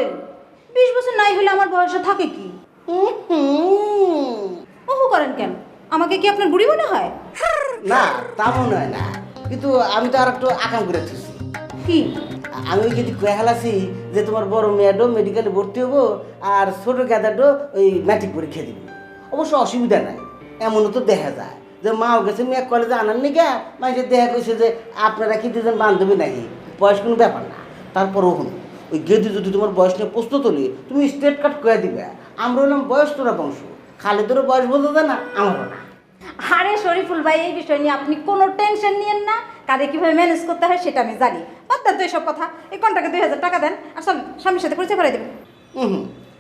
বলেন? 20 বছর নাই হলে আমার বয়সে থাকে কি? ওহো করেন কেন? আমাকে কি আপনার বুড়ি মনে হয়? না তা মনে হয় না, কিন্তু আমি তো আর একটু আকাম করে থুছি। কি? আমি ওই যদি কয়ে হালাছি যে তোমার বড় মেয়েডো মেডিকেলে ভর্তি হবো আর ছোট গাদাডো ওই ম্যাট্রিক পরীক্ষা দিবি। অবশ্য অসুবিধা নাই, এমনও তো দেখা যায় যে মাও গেছে মেয়ে কলেজে আনার নিকা মাঝে দেখা কইছে যে আপনারা কি দুজন বান্ধবী নাকি, বয়স কোনো ব্যাপার না। তারপরও হন ওই গেদি যদি তোমার বয়স নিয়ে প্রশ্ন তোলে তুমি স্টেট কাট কয়ে দিবে। আমরা হলাম বয়স তোরা বংশ, খালেদেরও বয়স বলতে দেয় না, আমারও না। আরে শরীফুল ভাই, এই বিষয় নিয়ে আপনি কোনো টেনশন নিয়েন না। কারে কিভাবে ম্যানেজ করতে হয় সেটা আমি জানি। বাদ দেন তো এইসব কথা। এই কন্টাকে 2000 টাকা দেন আর স্বামীর সাথে পরিচয় করাই দেবেন। হুম,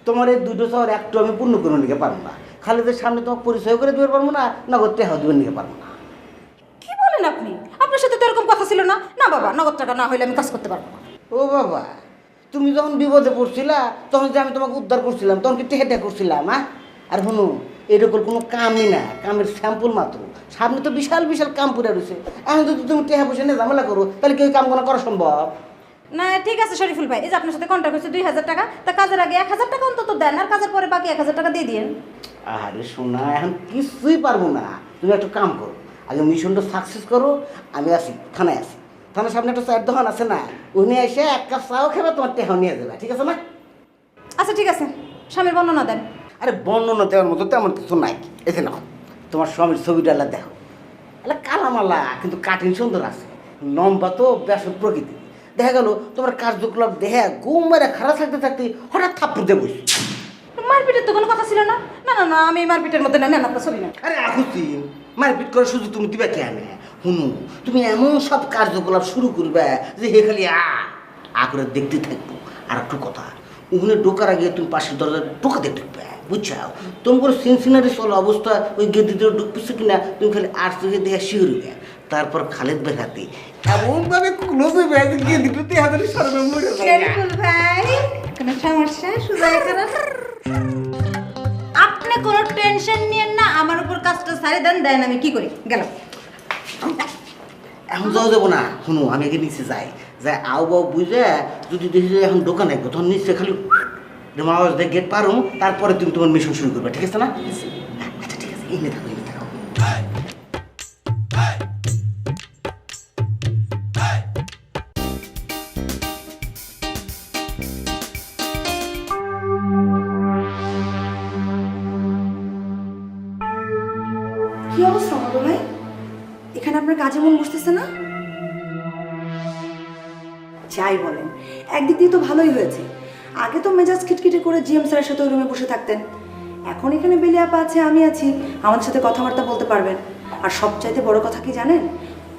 তোমার এই দুটো শহর একটু আমি পূর্ণ করে নিতে পারবো না। খালেদের সামনে তোমাকে পরিচয় করে দিতে পারবো না, নগদ টাকা দিবে নিতে পারবো না। কি বলেন আপনি? আপনার সাথে তো এরকম কথা ছিল না। না বাবা, নগদ টাকা না হইলে আমি কাজ করতে পারবো না। ও বাবা, তুমি যখন বিপদে পড়ছিলা তখন যে আমি তোমাকে উদ্ধার করছিলাম তখন কি টেহাটা করছিলাম? আর শুনো, এরকম কোনো কামই না, কামের স্যাম্পল মাত্র। সামনে তো বিশাল বিশাল কাম পড়ে রয়েছে। এখন যদি তুমি টেহা পয়সা নিয়ে ঝামেলা করো তাহলে কি ওই কামগুলো করা সম্ভব? না ঠিক আছে শরীফুল ভাই, এই যে আপনার সাথে কন্ট্যাক্ট হচ্ছে 2000 টাকা, তা কাজের আগে 1000 টাকা অন্তত দেন আর কাজের পরে বাকি 1000 টাকা দিয়ে দিন। আরে শোনা, এখন কিছুই পারবো না। তুমি একটা কাম করো, আগে মিশনটা সাকসেস করো। আমি আসি, থানায় আসি। থানার সামনে একটা চায়ের দোকান আছে না, উনি এসে এক কাপ চাও খেবে, তোমার টেহাও নিয়ে যাবে, ঠিক আছে না? আচ্ছা ঠিক আছে, স্বামীর বর্ণনা দেন। আরে বর্ণনা দেওয়ার মতো তেমন কিছু নাই। এতে নাও, তোমার স্বামীর ছবিটা আল্লাহ দেখো। আল্লাহ কালামালা কিন্তু কাঠিন সুন্দর আছে, লম্বা তো বেশ প্রকৃতি। দেখা গেল তোমার কার্যকলাপ দেহে ঘুম মেরে খারাপ থাকতে থাকতে হঠাৎ থাপ্পড় দিয়ে বসি। মারপিটের তো কোনো কথা ছিল না। না না না, আমি মারপিটের মধ্যে নেন আপনার ছবি না। আরে আকুতি মারপিট করার সুযোগ তুমি দিবা কে? আমি হুনু, তুমি এমন সব কার্যকলাপ শুরু করবে যে হে খালি আ করে দেখতে থাকবো। আর একটু কথা, ওখানে ঢোকার আগে তুমি পাশের দরজা ঢোকাতে ঢুকবে, বুঝছাও? তোমার সিনসিনারি চলা অবস্থা ওই গেদি দিয়ে ঢুকতেছে কিনা তুমি খালি আর চোখে দেখে শিউরবে। তারপর খালেদ ভাই হাতে এমনভাবে ক্লোজ হয়ে গেছে গেদিটাতে হাতের সারা মরে যাবে। শরীফুল ভাই, কোনো সমস্যা? সুজয় করা আপনি কোনো টেনশন নিয়েন না, আমার উপর কাজটা ছাড়ে দেন। দেন আমি কি করি, গেল। এখন যাওয়া যাবো না, শুনো আমি আগে নিচে যাই, যাই আও বাও বুঝে যদি দেখি যে এখন দোকান একবো তখন নিচে খালি আওয়াজ দিয়ে গেট পারো, তারপরে তুমি তোমার মিশন শুরু করবে, ঠিক আছে না? আচ্ছা ঠিক আছে, এনে থাকো এনে থাকো। কি অবস্থা মতো ভাই? এখানে আপনার কাজে মন বসতেছে না? যাই বলেন, একদিক দিয়ে তো ভালোই হয়েছে। আগে তো মেজাজ খিটখিটে করে জিএম স্যারের সাথে ওই রুমে বসে থাকতেন। এখন এখানে বেলে আপা আছে, আমি আছি, আমাদের সাথে কথাবার্তা বলতে পারবেন। আর সবচাইতে বড় কথা কি জানেন?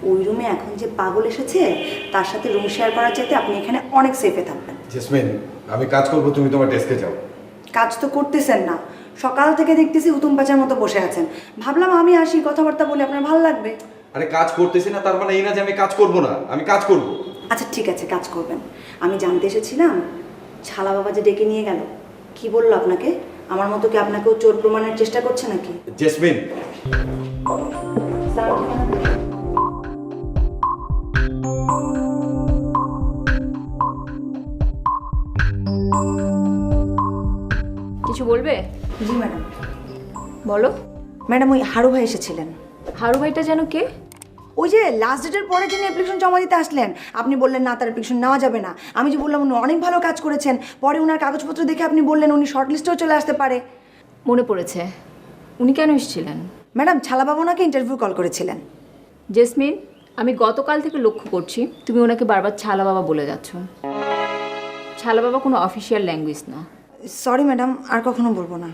ওই রুমে এখন যে পাগল এসেছে তার সাথে রুম শেয়ার করার চাইতে আপনি এখানে অনেক সেফে থাকবেন। জেসমিন, আমি কাজ করবো, তুমি তোমার ডেস্কে যাও। কাজ তো করতেছেন না, সকাল থেকে দেখতেছি উতুম পাচার মতো বসে আছেন। ভাবলাম আমি আসি, কথাবার্তা বলে আপনার ভালো লাগবে। আরে কাজ করতেছি না তার মানে এই না যে আমি কাজ করব না, আমি কাজ করব। আচ্ছা ঠিক আছে, কাজ করবেন। আমি জানতে এসেছিলাম, ছালা বাবা যে ডেকে নিয়ে গেল, কি বললো আপনাকে? আমার মতো কি আপনাকেও চোর প্রমাণের চেষ্টা করছে নাকি? জেসমিন, কিছু বলবে? জি ম্যাডাম। বলো। ম্যাডাম, ওই হারু ভাই এসেছিলেন। হারু ভাইটা যেন কে? ওই যে লাস্ট ডেটের পরে যিনি অ্যাপ্লিকেশন জমা দিতে আসলেন, আপনি বললেন না তার অ্যাপ্লিকেশন নেওয়া যাবে না। আমি যে বললাম উনি অনেক ভালো কাজ করেছেন, পরে ওনার কাগজপত্র দেখে আপনি বললেন উনি শর্ট লিস্টেও চলে আসতে পারে। মনে পড়েছে। উনি কেন এসেছিলেন? ম্যাডাম, ছালাবাবু ওনাকে ইন্টারভিউ কল করেছিলেন। জেসমিন, আমি গতকাল থেকে লক্ষ্য করছি তুমি ওনাকে বারবার ছালা বাবা বলে যাচ্ছ। ছালা বাবা কোনো অফিসিয়াল ল্যাঙ্গুয়েজ না। সরি ম্যাডাম, আর কখনো বলবো না।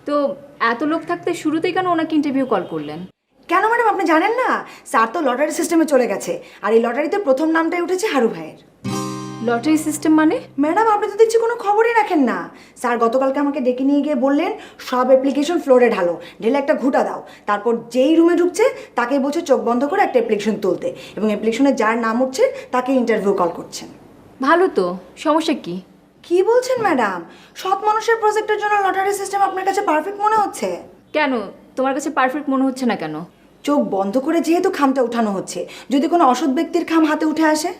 তো এত লোক থাকতে শুরুতেই কেন ওনাকে ইন্টারভিউ কল করলেন? কেন ম্যাডাম, আপনি জানেন না? স্যার তো লটারি সিস্টেমে চলে গেছে, আর এই লটারিতে প্রথম নামটাই উঠেছে হারু ভাইয়ের। লটারি সিস্টেম মানে? ম্যাডাম, আপনি তো দেখছি কোনো খবরই রাখেন না। স্যার গতকালকে আমাকে ডেকে নিয়ে গিয়ে বললেন সব অ্যাপ্লিকেশন ফ্লোরে ঢালো, ঢেলে একটা ঘুঁটা দাও। তারপর যেই রুমে ঢুকছে তাকেই বলছে চোখ বন্ধ করে একটা অ্যাপ্লিকেশন তুলতে, এবং অ্যাপ্লিকেশনে যার নাম উঠছে তাকে ইন্টারভিউ কল করছেন। ভালো তো, সমস্যা কি? কি বলছেন ম্যাডাম? সৎ মানুষের প্রজেক্টের জন্য লটারি সিস্টেম আপনার কাছে পারফেক্ট মনে হচ্ছে? কেন তোমার কাছে পারফেক্ট মনে হচ্ছে না কেন? চোখ বন্ধ করে যেহেতু খামটা উঠানো হচ্ছে, যদি কোনো অসৎ ব্যক্তির খাম হাতে উঠে আসে?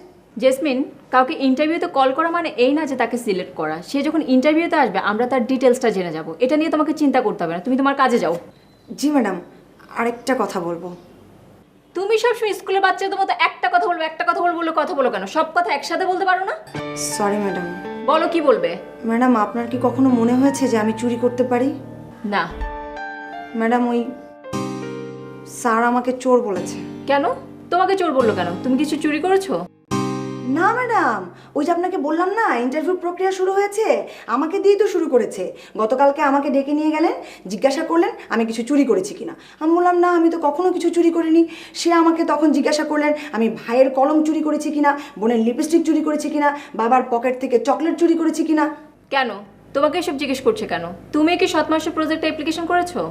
জেসমিন, কাউকে ইন্টারভিউতে কল করা মানে এই না যে তাকে সিলেক্ট করা। সে যখন ইন্টারভিউতে আসবে আমরা তার ডিটেলসটা জেনে যাব। এটা নিয়ে তোমাকে চিন্তা করতে হবে না, তুমি তোমার কাজে যাও। জি ম্যাডাম, আরেকটা কথা বলবো। তুমি সবসময় স্কুলের বাচ্চাদের মতো একটা কথা বলবে বলে কথা বলো কেন? সব কথা একসাথে বলতে পারো না? Sorry madam. বলো, কি বলবে? ম্যাডাম, আপনার কি কখনো মনে হয়েছে যে আমি চুরি করতে পারি? না। ম্যাডাম, ওই স্যার আমাকে চোর বলেছে। কেন? তোমাকে চোর বললো কেন? তুমি কিছু চুরি করেছো? না ম্যাডাম, ওই যে আপনাকে বললাম না ইন্টারভিউ প্রক্রিয়া শুরু হয়েছে, আমাকে দিয়েই তো শুরু করেছে। গতকালকে আমাকে ডেকে নিয়ে গেলেন, জিজ্ঞাসা করলেন আমি কিছু চুরি করেছি কিনা। আমি বললাম না, আমি তো কখনো কিছু চুরি করিনি। সে আমাকে তখন জিজ্ঞাসা করলেন আমি ভাইয়ের কলম চুরি করেছি কিনা, বোনের লিপস্টিক চুরি করেছি কিনা, বাবার পকেট থেকে চকলেট চুরি করেছি কিনা। কেন? তোমাকে এসব জিজ্ঞেস করছে কেন? তুমি কি সৎ মানুষের প্রজেক্টে অ্যাপ্লিকেশন করেছো?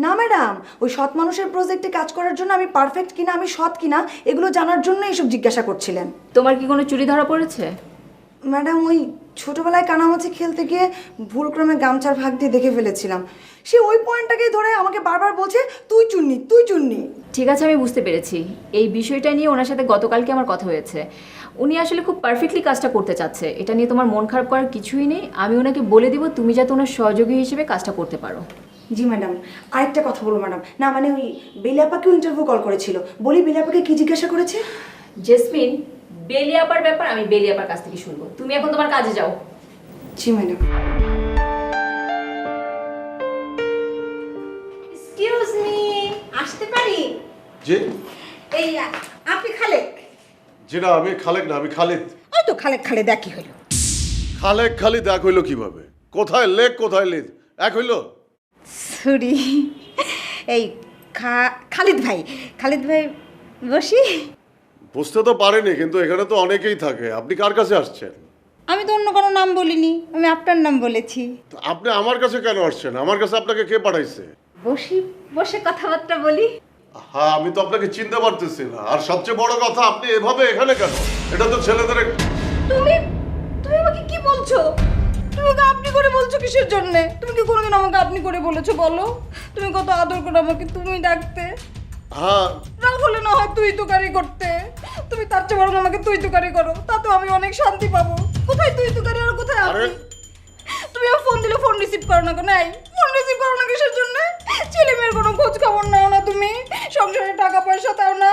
না ম্যাডাম, ওই সৎ মানুষের প্রজেক্টে কাজ করার জন্য আমি পারফেক্ট কিনা, আমি সৎ কিনা, এগুলো জানার জন্য এসব জিজ্ঞাসা করছিলেন। তোমার কি কোনো চুরি ধরা পড়েছে? ম্যাডাম, ওই ছোটবেলায় কানামাছি খেলতে গিয়ে ভুলক্রমে গামছার ভাগ দিয়ে দেখে ফেলেছিলাম। সে ওই পয়েন্টটাকেই ধরে আমাকে বারবার বলছে তুই চুন্নি, তুই চুন্নি। ঠিক আছে, আমি বুঝতে পেরেছি। এই বিষয়টা নিয়ে ওনার সাথে গতকালকে আমার কথা হয়েছে। উনি আসলে খুব পারফেক্টলি কাজটা করতে চাচ্ছে। এটা নিয়ে তোমার মন খারাপ করার কিছুই নেই। আমি ওনাকে বলে দিব তুমি যাতে ওনার সহযোগী হিসেবে কাজটা করতে পারো। জি ম্যাডাম, আরেকটা কথা বলবো ম্যাডাম। না মানে ওই বেলিয়াপাকেও ইন্টারভিউ কল করেছিল। বলি বেলিয়াপাকে কি জিজ্ঞাসা করেছে? জেসমিন, বেলিয়াপার ব্যাপার আমি বেলিয়াপার কাছ থেকে শুনবো। তুমি এখন তোমার কাজে যাও। জি ম্যাডাম। এক্সকিউজ মি, আসতে পারি? জি এই আপনি খালেক? জি না, আমি খালেক না, আমি খালিদ। ওই তো খালেক, খালেক একই হলো। খালেক খালিদ এক হইলো কিভাবে? কোথায় লেক কোথায় লিদ এক হইলো? সরি, এই খালিদ ভাই, খালিদ ভাই বসি। বুঝতে তো পারিনি, কিন্তু এখানে তো অনেকেই থাকে। আপনি কার কাছে আসছেন? আমি তো অন্য কোনো নাম বলিনি, আমি আপনার নাম বলেছি। তো আপনি আমার কাছে কেন আসছেন? আমার কাছে আপনাকে কে পাঠাইছে? বসি, বসে কথাবার্তা বলি। হ্যাঁ, আমি তো আপনাকে চিনতে পারতেছি না। আর সবচেয়ে বড় কথা, আপনি এভাবে এখানে কেন? এটা তো ছেলেদের তুমি তুমি আমাকে কি বলছো? তুমি তো আপনি করে বলছো কিসের জন্য? তুমি কি কোনোদিন আমাকে আপনি করে বলেছো বলো? তুমি কত আদর করে আমাকে তুমি ডাকতে, হ্যাঁ না হলে না হয় তুই তুকারি করতে। তুমি তার চেয়ে বরং আমাকে তুই তুকারি করো, তাতেও আমি অনেক শান্তি পাবো। কোথায় তুই তুকারি আর কোথায় আরে আপনি? তুমি আমার ফোন দিলে ফোন রিসিভ করো না কেন? ফোন রিসিভ করো না কিসের জন্য? ছেলে মেয়ের কোনো খোঁজ খবর নাও না তুমি, সংসারে টাকা পয়সা দাও না,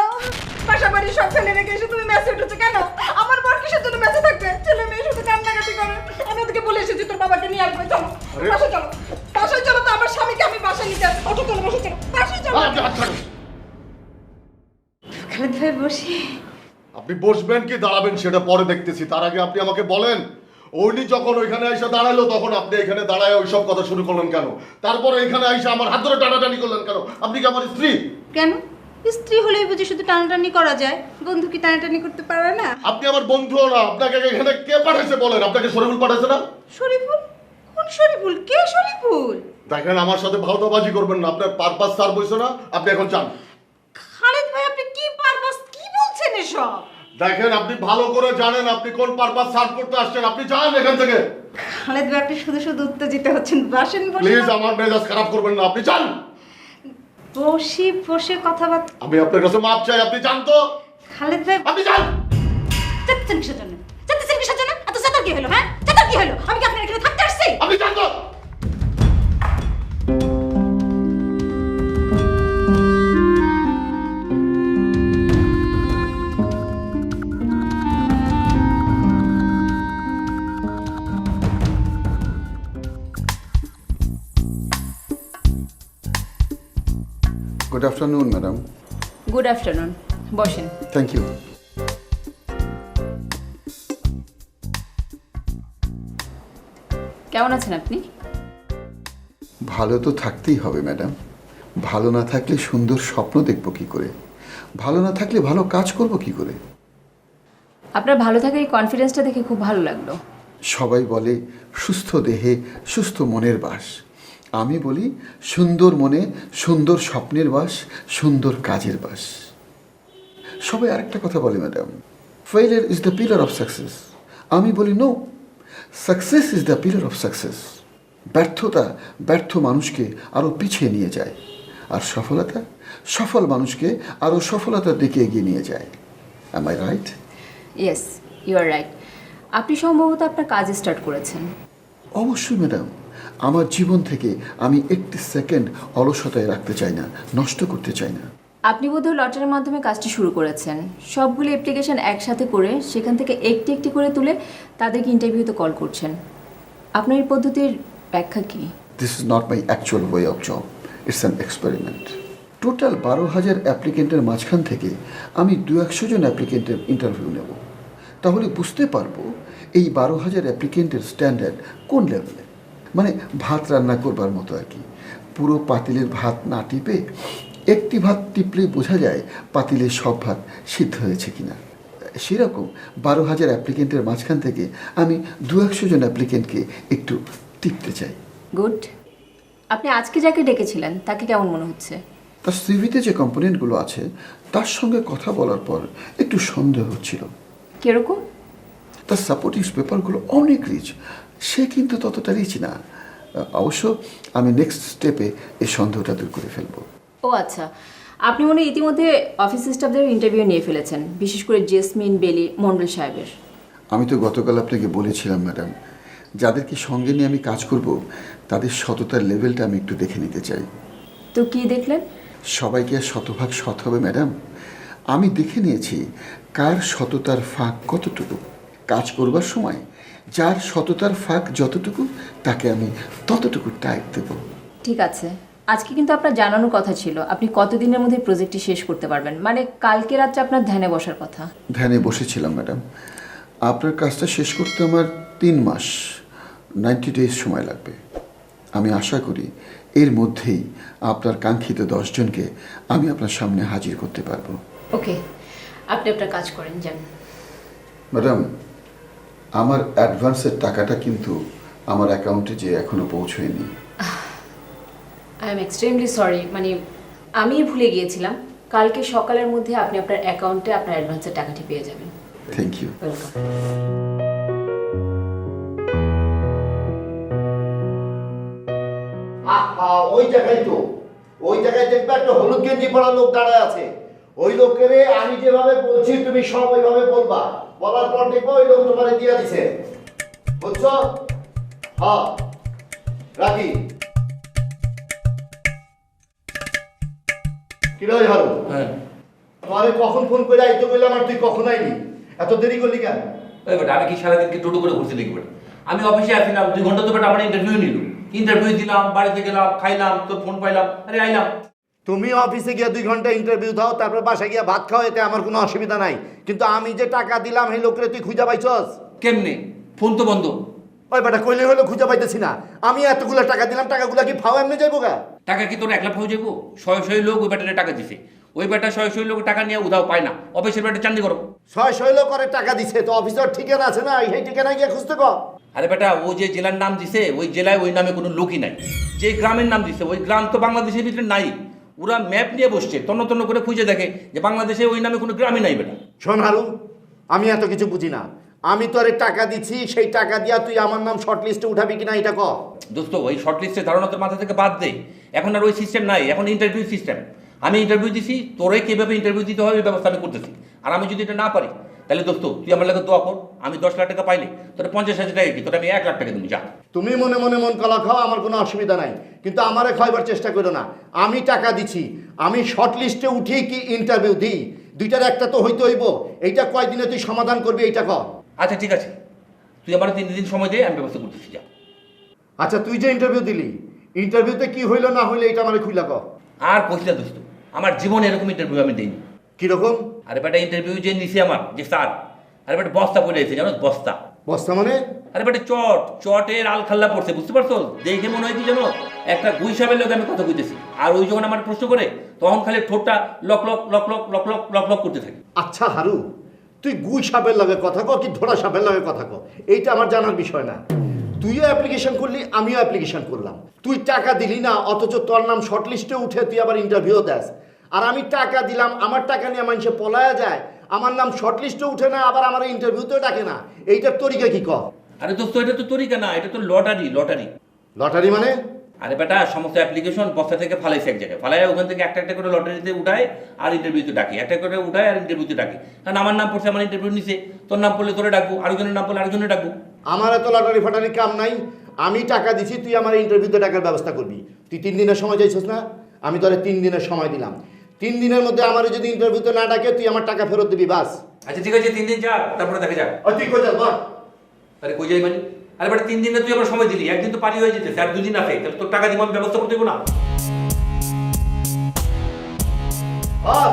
বাসা বাড়ি সব ফেলে রেখে এসে তুমি মেসে উঠেছো কেন? আমার বর কিসের জন্য মেসে থাকবে? ছেলে মেয়ে শুধু কান্নাকাটি করে। আমি ওদেরকে বলে এসেছি তোর বাবাকে নিয়ে আসবে, চলো আরে! বাসায় চলো, বাসায় চলো। তো আমার স্বামীকে আমি বাসায় নিতে আসবো। ওঠো, চলো বাসায় চলো, বাসায় চলো। খালেদ ভাই বসি। আপনি বসবেন কি দাঁড়াবেন সেটা পরে দেখতেছি। তার আগে আপনি আমাকে বলেন, উনি যখন ওইখানে এসে দাঁড়ালো তখন আপনি এখানে দাঁড়ায় ওইসব কথা শুরু করলেন কেন? তারপরে এখানে এসে আমার হাত ধরে টানাটানি করলেন কেন? আপনি কি আমার স্ত্রী? কেন? স্ত্রী হলেই বুঝি শুধু টানাটানি করা যায়? বন্ধু কি টানাটানি করতে পারে না? আপনি আমার বন্ধুও না। আপনাকে এখানে কে পাঠাইছে বলেন? আপনাকে শরীফুল পাঠাইছে না? শরীফুল? কোন শরীফুল? কে শরীফুল? দেখেন, আমার সাথে ভাওতাবাজি করবেন না। আপনার পারপাস সার বইছে না, আপনি এখন চান। খালেদ ভাই, আপনি কি পারপাস কি বলছেন এসব? দেখেন, আপনি ভালো করে জানেন আপনি কোন পারপাস সার্ভ করতে আসছেন। আপনি যান এখান থেকে। খালেদ ভাই, আপনি শুধু শুধু উত্তেজিত হচ্ছেন। বাসেন বসে। প্লিজ আমার মেজাজ খারাপ করবেন না। আপনি যান। বসি, বসে কথাবার্তা। আমি আপনার কাছে মাপ চাই। আপনি যান তো। খালেদ ভাই, আপনি যান। যাচ্ছেন কিসের জন্য? যাচ্ছেন কিসের জন্য? এত চাতার কি হলো? হ্যাঁ, চাতার কি হলো? আমি কি আপনার এখানে থাকতে আসছি? আপনি যান তো। Good afternoon, madam. Good afternoon, বসেন। Thank you. কেমন আছেন আপনি? ভালো তো থাকতেই হবে ম্যাডাম। ভালো না থাকলে সুন্দর স্বপ্ন দেখব কি করে? ভালো না থাকলে ভালো কাজ করব কি করে? আপনার ভালো থাকা এই কনফিডেন্সটা দেখে খুব ভালো লাগলো। সবাই বলে সুস্থ দেহে সুস্থ মনের বাস। আমি বলি সুন্দর মনে সুন্দর স্বপ্নের বাস, সুন্দর কাজের বাস। সবাই আরেকটা কথা বলে madam, failure is the pillar of success. আমি বলি no, success is the pillar of success. ব্যর্থতা ব্যর্থ মানুষকে আরও পিছিয়ে নিয়ে যায়, আর সফলতা সফল মানুষকে আরও সফলতার দিকে এগিয়ে নিয়ে যায়। Am I right? Yes, you are right, আপনি সম্ভবত আপনার কাজ স্টার্ট করেছেন। অবশ্যই ম্যাডাম, আমার জীবন থেকে আমি একটি সেকেন্ড অলসতায় রাখতে চাই না, নষ্ট করতে চাই না। আপনি বোধহয় লটারির মাধ্যমে কাজটি শুরু করেছেন, সবগুলো অ্যাপ্লিকেশন একসাথে করে সেখান থেকে একটি একটি করে তুলে তাদেরকে ইন্টারভিউতে কল করছেন। আপনার এই পদ্ধতির ব্যাখ্যা কী? This is not my actual way of job, it's an experiment. Total 12,000 অ্যাপ্লিকেন্টের মাঝখান থেকে আমি 200 জন অ্যাপ্লিকেন্টের ইন্টারভিউ নেব, তাহলে বুঝতে পারবো এই 12,000 অ্যাপ্লিকেন্টের স্ট্যান্ডার্ড কোন লেভেলে। মানে ভাত রান্না করবার মতো আর কি। পুরো পাতিলের ভাত না টিপে একটি ভাত টিপলেই বোঝা যায় পাতিলের সব ভাত সিদ্ধ হয়েছে কিনা। সেরকম 12,000 অ্যাপ্লিকেন্টের মাঝখান থেকে আমি 200 জন অ্যাপ্লিকেন্টকে একটু টিপতে চাই। গুড। আপনি আজকে যাকে ডেকেছিলেন তাকে কেমন মনে হচ্ছে? তার সিভিতে যে কম্পোনেন্টগুলো আছে তার সঙ্গে কথা বলার পর একটু সন্দেহ হচ্ছিল। কীরকম? তার সাপোর্টিং পেপারগুলো অনেক রিচ, সে কিন্তু ততটা রিচ না। অবশ্য আমি নেক্সট স্টেপে এই সন্দেহটা দূর করে ফেলবো। ও আচ্ছা, আপনি মনে হয় ইতিমধ্যে অফিস স্টাফদের ইন্টারভিউ নিয়ে ফেলেছেন, বিশেষ করে জেসমিন, বেলি, মন্ডল সাহেবের। আমি তো গতকাল আপনাকে বলেছিলাম ম্যাডাম, যাদেরকে সঙ্গে নিয়ে আমি কাজ করব তাদের সততার লেভেলটা আমি একটু দেখে নিতে চাই। তো কি দেখলেন? সবাইকে আর শতভাগ সৎ হবে ম্যাডাম? আমি দেখে নিয়েছি কার সততার ফাঁক কতটুকু। কাজ করবার সময় যার সততার ফাঁক যতটুকু তাকে আমি ততটুকু টাইপ দেব। ঠিক আছে, আজকে কিন্তু আপনার জানানোর কথা ছিল আপনি কতদিনের মধ্যে প্রজেক্টটি শেষ করতে পারবেন, মানে কালকে রাত্রে আপনার ধ্যানে বসার কথা। ধ্যানে বসেছিলাম ম্যাডাম। আপনার কাজটা শেষ করতে আমার 3 মাস 90 ডেজ সময় লাগবে। আমি আশা করি এর মধ্যেই আপনার কাঙ্ক্ষিত 10 জনকে আমি আপনার সামনে হাজির করতে পারবো। ওকে, আপনি আপনার কাজ করেন, যান। ম্যাডাম, আমার অ্যাডভান্সের টাকাটা কিন্তু আমার অ্যাকাউন্টে যে এখনো পৌঁছয়নি। আই এম এক্সট্রিমলি সরি, মানে আমি ভুলে গিয়েছিলাম। কালকে সকালের মধ্যে আপনি আপনার অ্যাকাউন্টে আপনার অ্যাডভান্সের টাকাটি পেয়ে যাবেন। Thank you. ওয়েলকাম। ওই জায়গায় দেখবে একটা হলুদ গেঞ্জি পরা লোক দাঁড়ায় আছে। ওই লোকের আমি যেভাবে বলছি তুমি সব ওইভাবে বলবা, বলার পর দেখবো ওই লোক তোমার দিয়ে দিছে, বুঝছো? হ্যাঁ, রাখি। কি রে হারু? হ্যাঁ, তোমারে কখন ফোন করে আইতে বললাম আর তুই কখন আইনি? এত দেরি করলি কেন? ওই বেটা আমি কি সারাদিনকে টোটো করে ঘুরতে লিখবো? আমি অফিসে আসছিলাম 2 ঘন্টা, তো বেটা আমার ইন্টারভিউ নিল। ইন্টারভিউ দিলাম, বাড়িতে গেলাম, খাইলাম, তোর ফোন পাইলাম, আরে আইলাম। তুমি অফিসে গিয়ে 2 ঘন্টা ইন্টারভিউ দাও, তারপর বাসায় গিয়ে ভাত খাও, এতে আমার কোনো অসুবিধা নাই। কিন্তু আমি যে টাকা দিলাম সেই লোকরে তুই খুঁজে পাইছস? কেমনে? ফোন তো বন্ধ। ওই বেটা কইলে হলো খুঁজে পাইতেছি না। আমি এতগুলো টাকা দিলাম, টাকাগুলো কি ফাও এমনি যাইবো গা? টাকা কি তোর 1 লাখ হয়ে যাবো? 100 লোক ওই বেটারে টাকা দিছে। ওই বেটা 100 লোক টাকা নিয়ে উধাও পায় না। অফিসের বেটা চান্দি করো। 600 লোক করে টাকা দিছে, তো অফিসার ঠিকানা আছে না, সেই ঠিকানা গিয়ে খুঁজতে কর। আরে বেটা, ও যে জেলার নাম দিছে ওই জেলায় ওই নামে কোনো লোকই নাই। যে গ্রামের নাম দিছে ওই গ্রাম তো বাংলাদেশের ভিতরে নাই। ওরা ম্যাপ নিয়ে বসছে, তন্ন তন্ন করে খুঁজে দেখে যে বাংলাদেশে ওই নামে কোনো গ্রামই নাই বেটা। শোন হারু, আমি এত কিছু বুঝি না। আমি তোরে টাকা দিচ্ছি, সেই টাকা দিয়া তুই আমার নাম শর্ট লিস্টে উঠাবি কিনা এটা ক। দোস্ত, ওই শর্ট লিস্টের ধারণা তোর মাথা থেকে বাদ দে। এখন আর ওই সিস্টেম নাই, এখন ইন্টারভিউ সিস্টেম। আমি ইন্টারভিউ দিছি, তোরে কীভাবে ইন্টারভিউ দিতে হবে এই ব্যবস্থা আমি করতেছি। আর আমি যদি এটা না পারি তাহলে দোস্ত তুই আমার লাগে দোয়া কর। আমি 10 লাখ টাকা পাইলে তোর 50,000 টাকা কি, তোর আমি 1 লাখ টাকা দেবো, যা। তুমি মনে মনে মন কলা খাও, আমার কোনো অসুবিধা নাই, কিন্তু আমারে খাইবার চেষ্টা করো না। আমি টাকা দিছি, আমি শর্ট লিস্টে উঠি কি ইন্টারভিউ দিই, দুইটার একটা তো হইতে হইব। এইটা কয়দিনে তুই সমাধান করবি এইটা ক। আচ্ছা ঠিক আছে, তুই আমার 3 দিন সময় দে, আমি ব্যবস্থা করতেছি, যা। আচ্ছা, তুই যে ইন্টারভিউ দিলি, ইন্টারভিউতে কি হইলো না হইলো এইটা আমারে খুইলা ক। আর কইলা দোস্ত, আমার জীবনে এরকম ইন্টারভিউ আমি দিইনি। কিরকম? আরে বেটা, ইন্টারভিউ যে নিছি আমার যে স্যার, আরে বেটা বস্তা পড়ে আছে, জানো? বস্তা। বস্তা মানে? আরে বেটা চটের আল খাল্লা পড়ছে, বুঝতে পারছো? দেখে মনে হয় কি জানো, একটা গুইসাবের লোক আমি কথা কইতেছি। আর ওই যখন আমার প্রশ্ন করে তখন খালি ঠোঁটটা lock lock lock lock lock lock lock lock করতে থাকে। আচ্ছা হারু, তুই গুই সাপের লগে কথা ক কি ধরা সাপের লগে কথা ক, এইটা আমার জানার বিষয় না। তুইও অ্যাপ্লিকেশন করলি, আমিও অ্যাপ্লিকেশন করলাম। তুই টাকা দিলি না, অথচ তোর নাম শর্ট লিস্টে উঠে তুই আবার ইন্টারভিউ দেস। আর আমি টাকা দিলাম, আমার টাকা নিয়ে মানুষে পলায়া যায়, আমার নাম শর্ট লিস্টে উঠে না, আবার আমার ইন্টারভিউতেও ডাকে না। এইটার তরিকা কি ক? আরে দোস্ত, এটা তো তরিকা না, এটা তো লটারি। লটারি লটারি মানে? আরে বেটা সমস্ত অ্যাপ্লিকেশন বস্তা থেকে ফালাইছে এক জায়গায়, ফালাই ওখান থেকে একটা একটা করে লটারিতে উঠায় আর ইন্টারভিউতে ডাকি, একটা করে উঠায় আর ইন্টারভিউতে ডাকি। কারণ আমার নাম পড়ছে, আমার ইন্টারভিউ নিছে, তোর নাম পড়লে তোরে ডাকবো, আরেকজনের নাম পড়লে আরেকজনের ডাকবো। আমার এত লটারি ফাটারি কাম নাই। আমি টাকা দিছি, তুই আমার ইন্টারভিউতে টাকার ব্যবস্থা করবি। তুই 3 দিনের সময় চাইছিস না, আমি তোরে 3 দিনের সময় দিলাম। 3 দিনের মধ্যে আমার যদি ইন্টারভিউতে না ডাকে তুই আমার টাকা ফেরত দিবি, বাস। আচ্ছা ঠিক আছে, 3 দিন যা, তারপরে দেখা যাক। তুই কই যাস বল? আরে কই যাই মানে? আরে বেটা 3 দিনে তুই আমার সময় দিলি, একদিন তো পারি হয়ে যেতে, আর 2 দিন আছে, তাহলে তোর টাকা দিব, আমি ব্যবস্থা করতে দেবো না?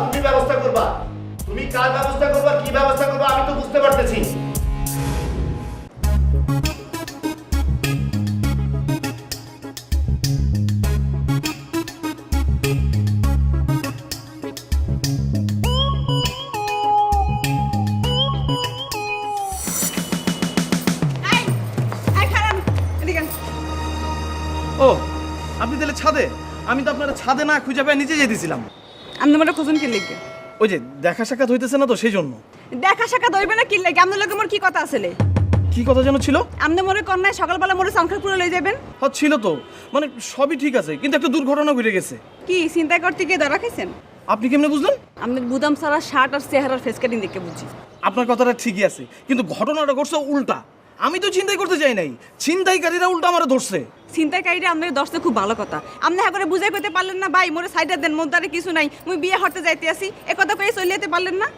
তুমি ব্যবস্থা করবা, তুমি কার ব্যবস্থা করবা, কি ব্যবস্থা করবা আমি তো বুঝতে পারতেছি। ও আপনি তাহলে ছাদে? আমি তো আপনারা ছাদে না খুঁজে পেয়ে নিচে যেতেছিলাম। আপনি মোটা খুঁজুন কি লিখবে? ওই যে দেখা সাক্ষাৎ হইতেছে না তো সেই জন্য। দেখা সাক্ষাৎ হইবে না কি লাগে? আপনার লগে মোর কি কথা আছে? কি কথা যেন ছিল? আপনি মোরে কন্যায় সকালবেলা মোরে সংখ্যাপুরে লই যাবেন? হ্যাঁ ছিল তো, মানে সবই ঠিক আছে, কিন্তু একটা দুর্ঘটনা ঘটে গেছে। কি চিন্তা করতে গিয়ে ধরা খাইছেন? আপনি কেমনে বুঝলেন? আপনার বুদাম সারা শার্ট আর চেহারার ফেস কাটিং দেখে বুঝি। আপনার কথাটা ঠিকই আছে, কিন্তু ঘটনাটা ঘটছে উল্টা। আমি তো চিন্তাই করতে চাই নাই, ছিনতাইকারীরা উল্টা আমারে ধরছে। চিন্তাকারীরা আপনার দশটা খুব ভালো কথা। আপনি হ্যাঁ করে বুঝাই করতে পারলেন না? ভাই মোরে সাইডে দেন, মোর দ্বারে কিছু নাই, মুই বিয়ে হতে যাইতে আসি, এ কথা কয়ে চলে যেতে পারলেন না?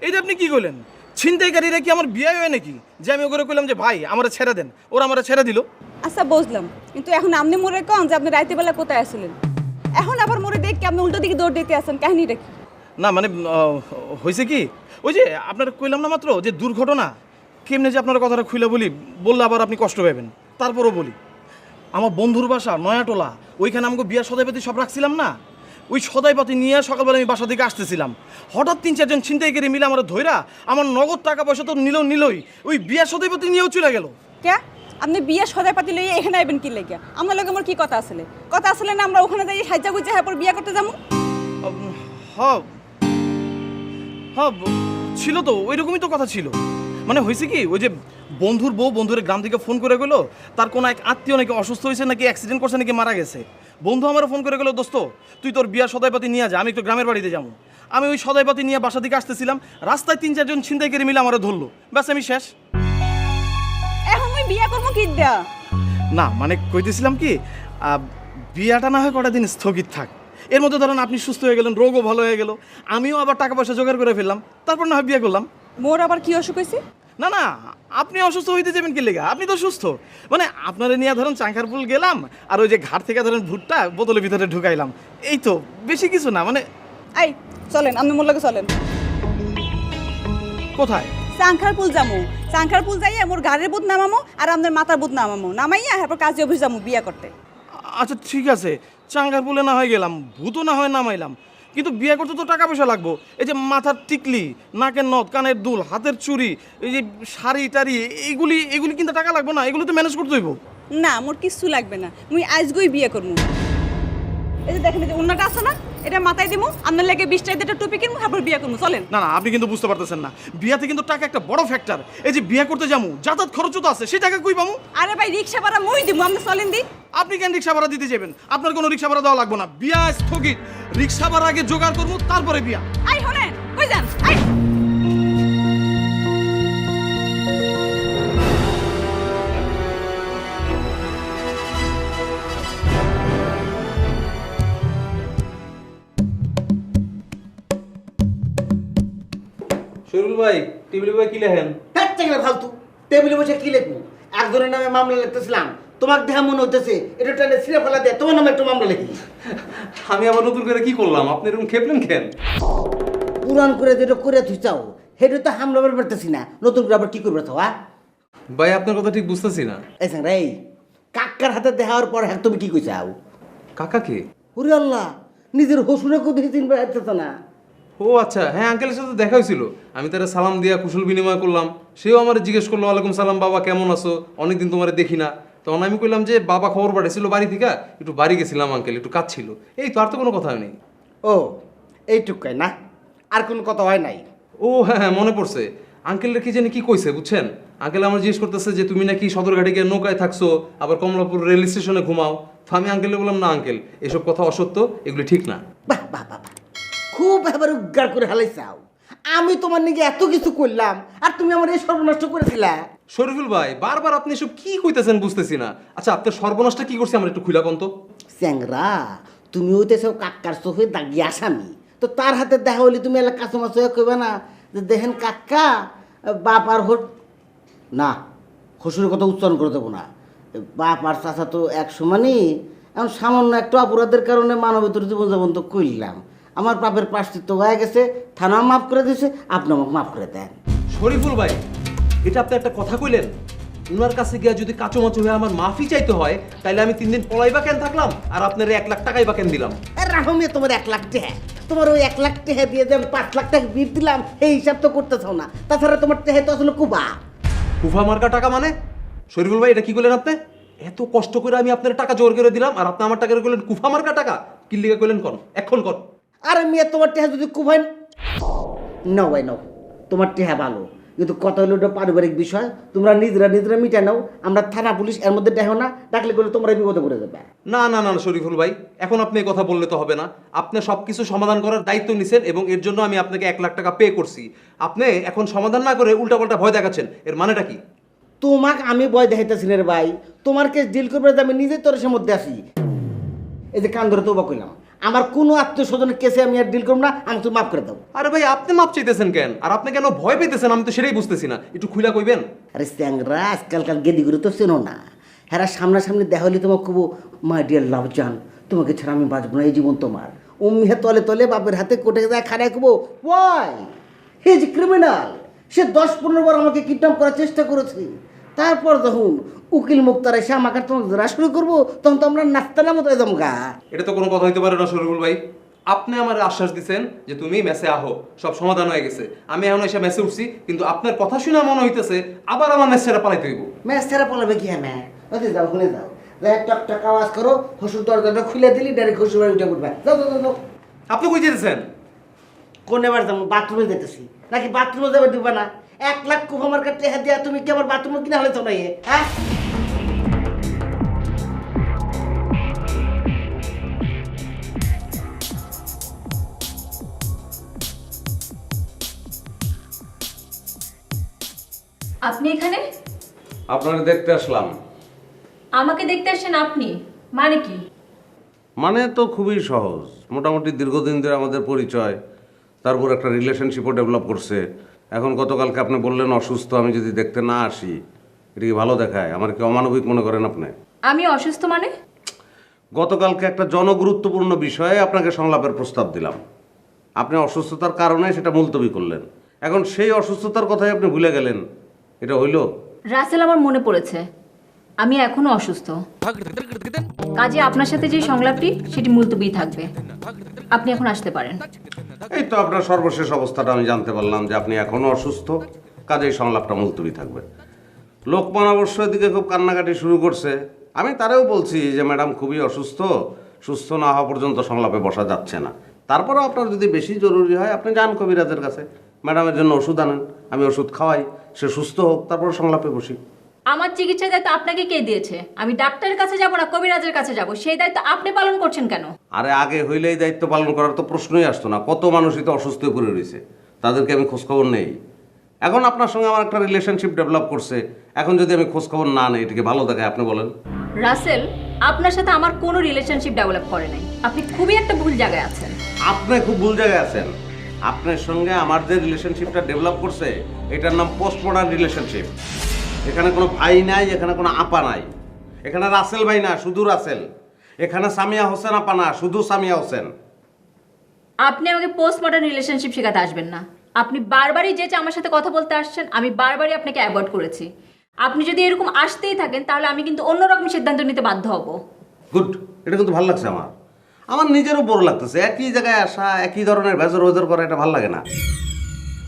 এইটা আপনি কি করলেন? ছিনতাইকারীরা কি আমার বিয়ে হয় নাকি যে আমি ওকে কইলাম যে ভাই আমারে ছেড়ে দেন, ওরা আমারে ছেড়ে দিল? আচ্ছা বুঝলাম, কিন্তু এখন আপনি মোরে কন যে আপনি রাইতে বেলা কোথায় আসলেন, এখন আবার মোরে দেখে আপনি উল্টো দিকে দৌড় দিতে আসেন, কাহিনীটা কি? না মানে হয়েছে কি, ওই যে আপনার কইলাম না মাত্র যে দুর্ঘটনা, কেমনে যে আপনার কথাটা খুলে বললে আবার আপনি কষ্ট পাবেন। তারপরও বলি, আমার বন্ধুর বাসা নয়াটোলা, ওইখানে আমাকে বিয়ার সদাইপাতি সব রাখছিলাম না, ওই সদাইপাতি নিয়ে সকালবেলা আমি বাসা থেকে আসতেছিলাম, হঠাৎ 3-4 জন ছিনতাইকারী মিলে আমার ধইরা আমার নগদ টাকা পয়সা তো নিলই, ওই বিয়ার সদাইপাতি নিয়েও চলে গেল। কে আপনি বিয়ে সদাই পাতি লইয়া এখানে আইবেন কি লাগিয়া? আমার লগে মোর কি কথা আসলে? কথা আসলে না আমরা ওখানে যাই সাজ্জা গুজা হ্যাঁ পর বিয়ে করতে যাবো? হ্যাঁ হ্যাঁ ছিল তো, ওইরকমই তো কথা ছিল। মানে হয়েছে কি, ওই যে বন্ধুর বউ বন্ধুর গ্রাম থেকে ফোন করে গেলো, তার কোনো এক আত্মীয় নাকি অসুস্থ হয়েছে, নাকি অ্যাক্সিডেন্ট করছে, নাকি মারা গেছে। বন্ধু আমারও ফোন করে গেলো, দোস্ত তুই তোর বিয়ার সদাইপাতি নিয়ে যা, আমি একটু গ্রামের বাড়িতে যাবো। আমি ওই সদাইপাতি নিয়ে বাসা থেকে আসতেছিলাম, রাস্তায় 3-4 জন ছিনতাইকারী মিলে আমারও ধরলো, ব্যাস আমি শেষ। এখন আমি বিয়ে করবো কি দেয়া? না মানে কইতেছিলাম কি, বিয়াটা না হয় কটা দিন স্থগিত থাক, এর মধ্যে ধরেন আপনি সুস্থ হয়ে গেলেন, রোগও ভালো হয়ে গেল, আমিও আবার টাকা পয়সা জোগাড় করে ফেললাম, তারপর না হয় বিয়ে করলাম। মোর আবার কি অসুখ হয়েছে? না না, আপনি অসুস্থ হইতে যাবেন কি লেগা? আপনি তো সুস্থ। মানে আপনারা নিয়ে ধরেন চাঙ্কারপুল গেলাম, আর ওই যে ঘাট থেকে ধরেন ভুট্টা বোতলের ভিতরে ঢুকাইলাম, এই তো, বেশি কিছু না। মানে এই চলেন, আপনি মোর লগে চলেন। কোথায়? চাংখারপুল যামু, চাংখারপুল যাইয়া মোর গাড়ির বুথ নামামো আর আপনার মাথার বুথ নামামো, নামাইয়া এরপর কাজী অফিস যামু বিয়ে করতে। আচ্ছা ঠিক আছে, চাঙ্কারপুলে না হয় গেলাম, ভূতও না হয় নামাইলাম, কিন্তু বিয়ে করতে তো টাকা পয়সা লাগবো। এই যে মাথার টিকলি, নাকের নথ, কানের দুল, হাতের চুড়ি, এই যে শাড়ি টাড়ি, এগুলি কিন্তু টাকা লাগবে না? এগুলো তো ম্যানেজ করতে হইব। না মোর কিচ্ছু লাগবে না, মুই আজগই বিয়ে করবো। এই যে দেখেন, এই যে অন্যটা আছে না, এটা মাথায় দিমু, আপনার লাগে 20 টাকা দিয়ে টুপি কিনবো, তারপর বিয়ে করবো। চলেন। না না, আপনি কিন্তু বুঝতে পারতেছেন না, বিয়াতে কিন্তু টাকা একটা বড় ফ্যাক্টর। এই যে বিয়ে করতে যাবো, যাতায়াত খরচও তো আছে, সেই টাকা কই পাবো? আরে ভাই রিক্সা ভাড়া মুই দিমু, আপনি চলেন দি। আপনি কেন রিক্সা ভাড়া দিতে যাবেন? আপনার কোনো রিক্সা ভাড়া দেওয়া লাগবে না, বিয়া স্থগিত। রিক্সা ভাড়া আগে জোগাড় করবো, তারপরে বিয়া। আই হলেন কই যান? আই শরীফুল ভাই, টেবিলে ভাই কি লেখেন? তার থেকে ফালতু টেবিলে বসে কি লিখবো? একজনের নামে মামলা লিখতেছিলাম, তোমার দেখা মনে হইতেছে এটা টানে ছিঁড়ে ফেলা দেয়, তোমার নামে একটা মামলা লিখি। আমি আবার নতুন করে কি করলাম? আপনি এরকম খেপলেন কেন? পুরান করে যেটা করে তুই চাও সেটা তো হামলা পারতেছি না, নতুন করে আবার কি করবে তো? ভাই আপনার কথা ঠিক বুঝতেছি না। এই রে কাকার হাতে দেখার পর হ্যাঁ তুমি কি কইছাও? কাকাকে? ওরে আল্লাহ, নিজের হসুরে কোথায় চিনবে আসতেছ না? ও আচ্ছা, হ্যাঁ আঙ্কেলের সাথে দেখা হয়েছিল, আমি তারা সালাম দিয়া কুশল বিনিময় করলাম, সেও আমার জিজ্ঞেস করলো ওয়ালাইকুম সালাম বাবা কেমন আছো, অনেকদিন তোমার দেখি না। তখন আমি কইলাম যে বাবা খবর পাঠাইছিল বাড়ি থেকে, একটু বাড়ি গেছিলাম আঙ্কেল, একটু কাজ ছিল, এই তো, আর তো কোনো কথা নেই। ও এইটুকাই না, আর কোনো কথা হয় নাই? ও হ্যাঁ হ্যাঁ মনে পড়ছে, আঙ্কেলের কি জানি কি কইছে বুঝছেন, আঙ্কেল আমার জিজ্ঞেস করতেছে যে তুমি নাকি সদরঘাটে গিয়ে নৌকায় থাকছো, আবার কমলাপুর রেল স্টেশনে ঘুমাও, তো আমি আঙ্কেলকে বললাম না আঙ্কেল এসব কথা অসত্য, এগুলি ঠিক না। বাহ বাহ বাহ বাহ, খুব এবার উদ্গার করে হালাইছাও। আমি তোমার নিকে এত কিছু করলাম আর তুমি আমার এই সর্বনষ্ট করে দিলা। শরীফুল ভাই বারবার আপনি এসব কি কইতেছেন বুঝতেছি না। আচ্ছা আপনার সর্বনাশটা কি করছে আমার একটু খুলা কোন তো। চ্যাংরা, তুমি হইতেছো কাক্কার চোখে দাগি আসামি, তো তার হাতে দেখা হইলে তুমি এলাকা কাছামাছ হয়ে কইবা না যে দেখেন কাক্কা বাপ আর না, শ্বশুরের কথা উচ্চারণ করে দেবো না। বাপ আর চাচা তো এক সমানই। এখন সামান্য একটা অপরাধের কারণে মানবেতর জীবনযাপন তো করলাম, আমার পাপের প্রায়শ্চিত্ত হয়ে গেছে, থানা মাফ করে দিয়েছে, আপনি আমাকে মাফ করে দেন। শরীফুল ভাই এটা আপনি একটা কথা কইলেন, উনার কাছে গিয়া যদি কাচুমাচু হয়ে আমার মাফি চাইতে হয় তাহলে আমি 3 দিন পলাইবা কেন থাকলাম আর আপনার 1 লাখ টাকাই বা কেন দিলাম? রাহমিয়া তোমার 1 লাখ টাকা, তোমার ওই 1 লাখ টাকা দিয়ে যে আমি 5 লাখ টাকা বিল দিলাম এই হিসাব তো করতেছাও না। তাছাড়া তোমার টাকা তো আসলে কুবা। কুফা মার্কা টাকা মানে? শরীফুল ভাই এটা কি করলেন আপনি? এত কষ্ট করে আমি আপনার টাকা জোর করে দিলাম আর আপনি আমার টাকা কইলেন কুফা মার্কা টাকা। কি লিগে কইলেন কোন এখন কোন? আরে মেয়ে তোমার টাকা যদি কুবাই নাও ভাই নাও, তোমার টাকা ভালো, কিন্তু কথা হলো ওটা পারিবারিক বিষয়, তোমরা নিজেরা মিটা নাও। আমরা থানা পুলিশ এর মধ্যে দেখো না, ডাকলে গেলে তোমরা বিপদে পড়ে যাবে। না না না শরীফুল ভাই এখন আপনি এই কথা বললে তো হবে না। আপনি সবকিছু সমাধান করার দায়িত্ব নিছেন এবং এর জন্য আমি আপনাকে 1 লাখ টাকা পে করছি। আপনি এখন সমাধান না করে উল্টাপাল্টা ভয় দেখাচ্ছেন, এর মানেটা কি? তোমাকে আমি ভয় দেখাইতেছি রে ভাই, তোমার কেস ডিল করবে আমি নিজেই তোর মধ্যে আসি। এই যে কান ধরে তোবা কইলাম, আমার কোনো আত্মীয় স্বজনের কেসে আমি আর ডিল করবো না, আমাকে তুমি মাফ করে দাও। আরে ভাই আপনি মাপ চাইতেছেন কেন আর আপনি কেন ভয় পেতেছেন আমি তো সেটাই বুঝতেছি না, একটু খুলা কইবেন। আরে স্যাংরা আজকালকার গেদিগুলো তো চেনো না, হ্যাঁ সামনাসামনি দেখা হলে তোমাকে খুব মাই ডিয়ার লাভ জান, তোমাকে ছাড়া আমি বাঁচবো না, এই জীবন তোমার। অমনি তলে তলে বাপের হাতে কোটে যায় খাড়ায় খুবো ওয়াই হি ইজ ক্রিমিনাল। সে 10-15 বার আমাকে কিডন্যাপ করার চেষ্টা করেছে। তারপর যখন উকিল মুক্তার এসে আমাকে তোমাকে জোড়া শুরু করবো তখন তো আমরা নাস্তানা মতো একদম গা। এটা তো কোনো কথা হইতে পারে না শরীফুল ভাই। আপনি আমার আশ্বাস দিচ্ছেন যে তুমি মেসে আহো, সব সমাধান হয়ে গেছে। আমি এখন এসে মেসে উঠছি, কিন্তু আপনার কথা শুনে মনে হইতেছে আবার আমার মেস ছেড়ে পালাইতে হইব। ম্যাচ ছাড়া পলাবে কি হ্যাঁ? ওতে যাও, খুলে যাও, টক টক আওয়াজ করো, হসুর দরজাটা খুলে দিলি ডাইরেক্ট হসুর বাড়ি উঠে পড়বে। যাও যাও যাও। আপনি কই যেতেছেন? কোন এবার যাবো? বাথরুমে যেতেছি। নাকি বাথরুমে যাবে দিবা না? 1 লাখ কুফ আমার কাছে টেহা দিয়া তুমি কি আমার বাথরুমে কিনা হলে চলাই হ্যাঁ? আপনি এখানে? আপনারা দেখতে আসলাম। আমাকে দেখতে আসছেন আপনি? মানে কি? মানে তো খুবই সহজ, মোটামুটি দীর্ঘদিন ধরে আমাদের পরিচয়, তারপর একটা রিলেশনশিপও ডেভেলপ করছে। এখন গতকালকে আপনি বললেন অসুস্থ, আমি যদি দেখতে না আসি এটা কি ভালো দেখায়? আমার কি অমানবিক মনে করেন আপনি? আমি অসুস্থ মানে? গতকালকে একটা জনগুরুত্বপূর্ণ বিষয়ে আপনাকে সংলাপের প্রস্তাব দিলাম, আপনি অসুস্থতার কারণে সেটা মুলতবি করলেন। এখন সেই অসুস্থতার কথাই আপনি ভুলে গেলেন, এটা হইল? রাসেল আমার মনে পড়েছে আমি এখনো অসুস্থ, কাজে আপনার সাথে যে সংলাপটি সেটি মুলতবি থাকবে। আপনি এখন আসতে পারেন। এই তো আপনার সর্বশেষ অবস্থাটা আমি জানতে পারলাম যে আপনি এখনো অসুস্থ, কাজেই সংলাপটা মুলতবি থাকবে। লোকমান অবশ্য এদিকে খুব কান্নাকাটি শুরু করছে। আমি তারেও বলছি যে ম্যাডাম খুবই অসুস্থ, সুস্থ না হওয়া পর্যন্ত সংলাপে বসা যাচ্ছে না। তারপরেও আপনার যদি বেশি জরুরি হয় আপনি যান কবিরাজের কাছে, ম্যাডামের জন্য ওষুধ আনেন, আমি ওষুধ খাওয়াই, সে সুস্থ হোক, তারপর সংলাপে বসি। আমার চিকিৎসার দায়িত্ব আপনাকে কে দিয়েছে? আমি ডাক্তারের কাছে যাব না কবিরাজের কাছে যাব, সেই দায়িত্ব আপনি পালন করছেন কেন? আরে আগে হইলেই দায়িত্ব পালন করার তো প্রশ্নই আসতো না। কত মানুষই তো অসুস্থ করে রয়েছে, তাদেরকে আমি খোঁজখবর নেই। এখন আপনার সঙ্গে আমার একটা রিলেশনশিপ ডেভেলপ করছে, এখন যদি আমি খোঁজখবর না নেই এটাকে ভালো দেখায়? আপনি বলেন। রাসেল, আপনার সাথে আমার কোনো রিলেশনশিপ ডেভেলপ করে নাই। আপনি খুবই একটা ভুল জায়গায় আছেন। আপনি খুব ভুল জায়গায় আছেন। আপনার সঙ্গে আমার যে রিলেশনশিপটা ডেভেলপ করছে এটার নাম পোস্ট মডার্ন রিলেশনশিপ। এখানে কোনো ভাই নাই, এখানে কোনো আপা নাই, এখানে রাসেল ভাই না শুধু রাসেল, এখানে সামিয়া হোসেন আপা না শুধু সামিয়া হোসেন। আপনি আমাকে পোস্ট মডার্ন রিলেশনশিপ শেখাতে আসবেন না। আপনি বারবারই যে আমার সাথে কথা বলতে আসছেন, আমি বারবারই আপনাকে অ্যাভয়েড করেছি। আপনি যদি এরকম আসতেই থাকেন তাহলে আমি কিন্তু অন্যরকম সিদ্ধান্ত নিতে বাধ্য হব। গুড, এটা কিন্তু ভালো লাগছে আমার। আমার নিজেরও বোর লাগতেছে, একই জায়গায় আসা, একই ধরনের ভেজর ওয়েজর করা, এটা ভালো লাগে না।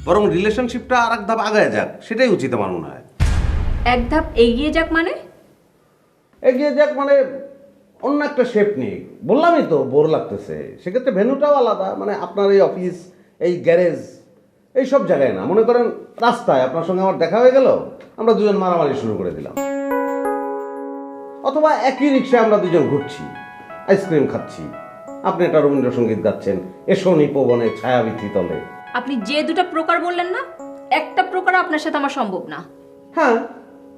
বরং রিলেশনশিপটা আর এক ধাপ আগায় যাক, সেটাই উচিত আমার মনে হয়। এক ধাপ এগিয়ে যাক মানে? এগিয়ে যাক মানে অন্য একটা শেপ নিই। বললামই তো বোর লাগতেছে, সেক্ষেত্রে ভেন্যুটাও আলাদা। মানে আপনার এই অফিস, এই গ্যারেজ, এই সব জায়গায় না, মনে করেন রাস্তায় আপনার সঙ্গে আমার দেখা হয়ে গেল, আমরা দুজন মারামারি শুরু করে দিলাম। অথবা একই রিক্সায় আমরা দুজন ঘুরছি, আইসক্রিম খাচ্ছি, আপনি একটা রবীন্দ্রসঙ্গীত গাচ্ছেন, এসো নিপবনে ছায়াবৃত্তি তলে। আপনি যে দুটো প্রকার বললেন না, একটা প্রকার আপনার সাথে আমার সম্ভব না। হ্যাঁ,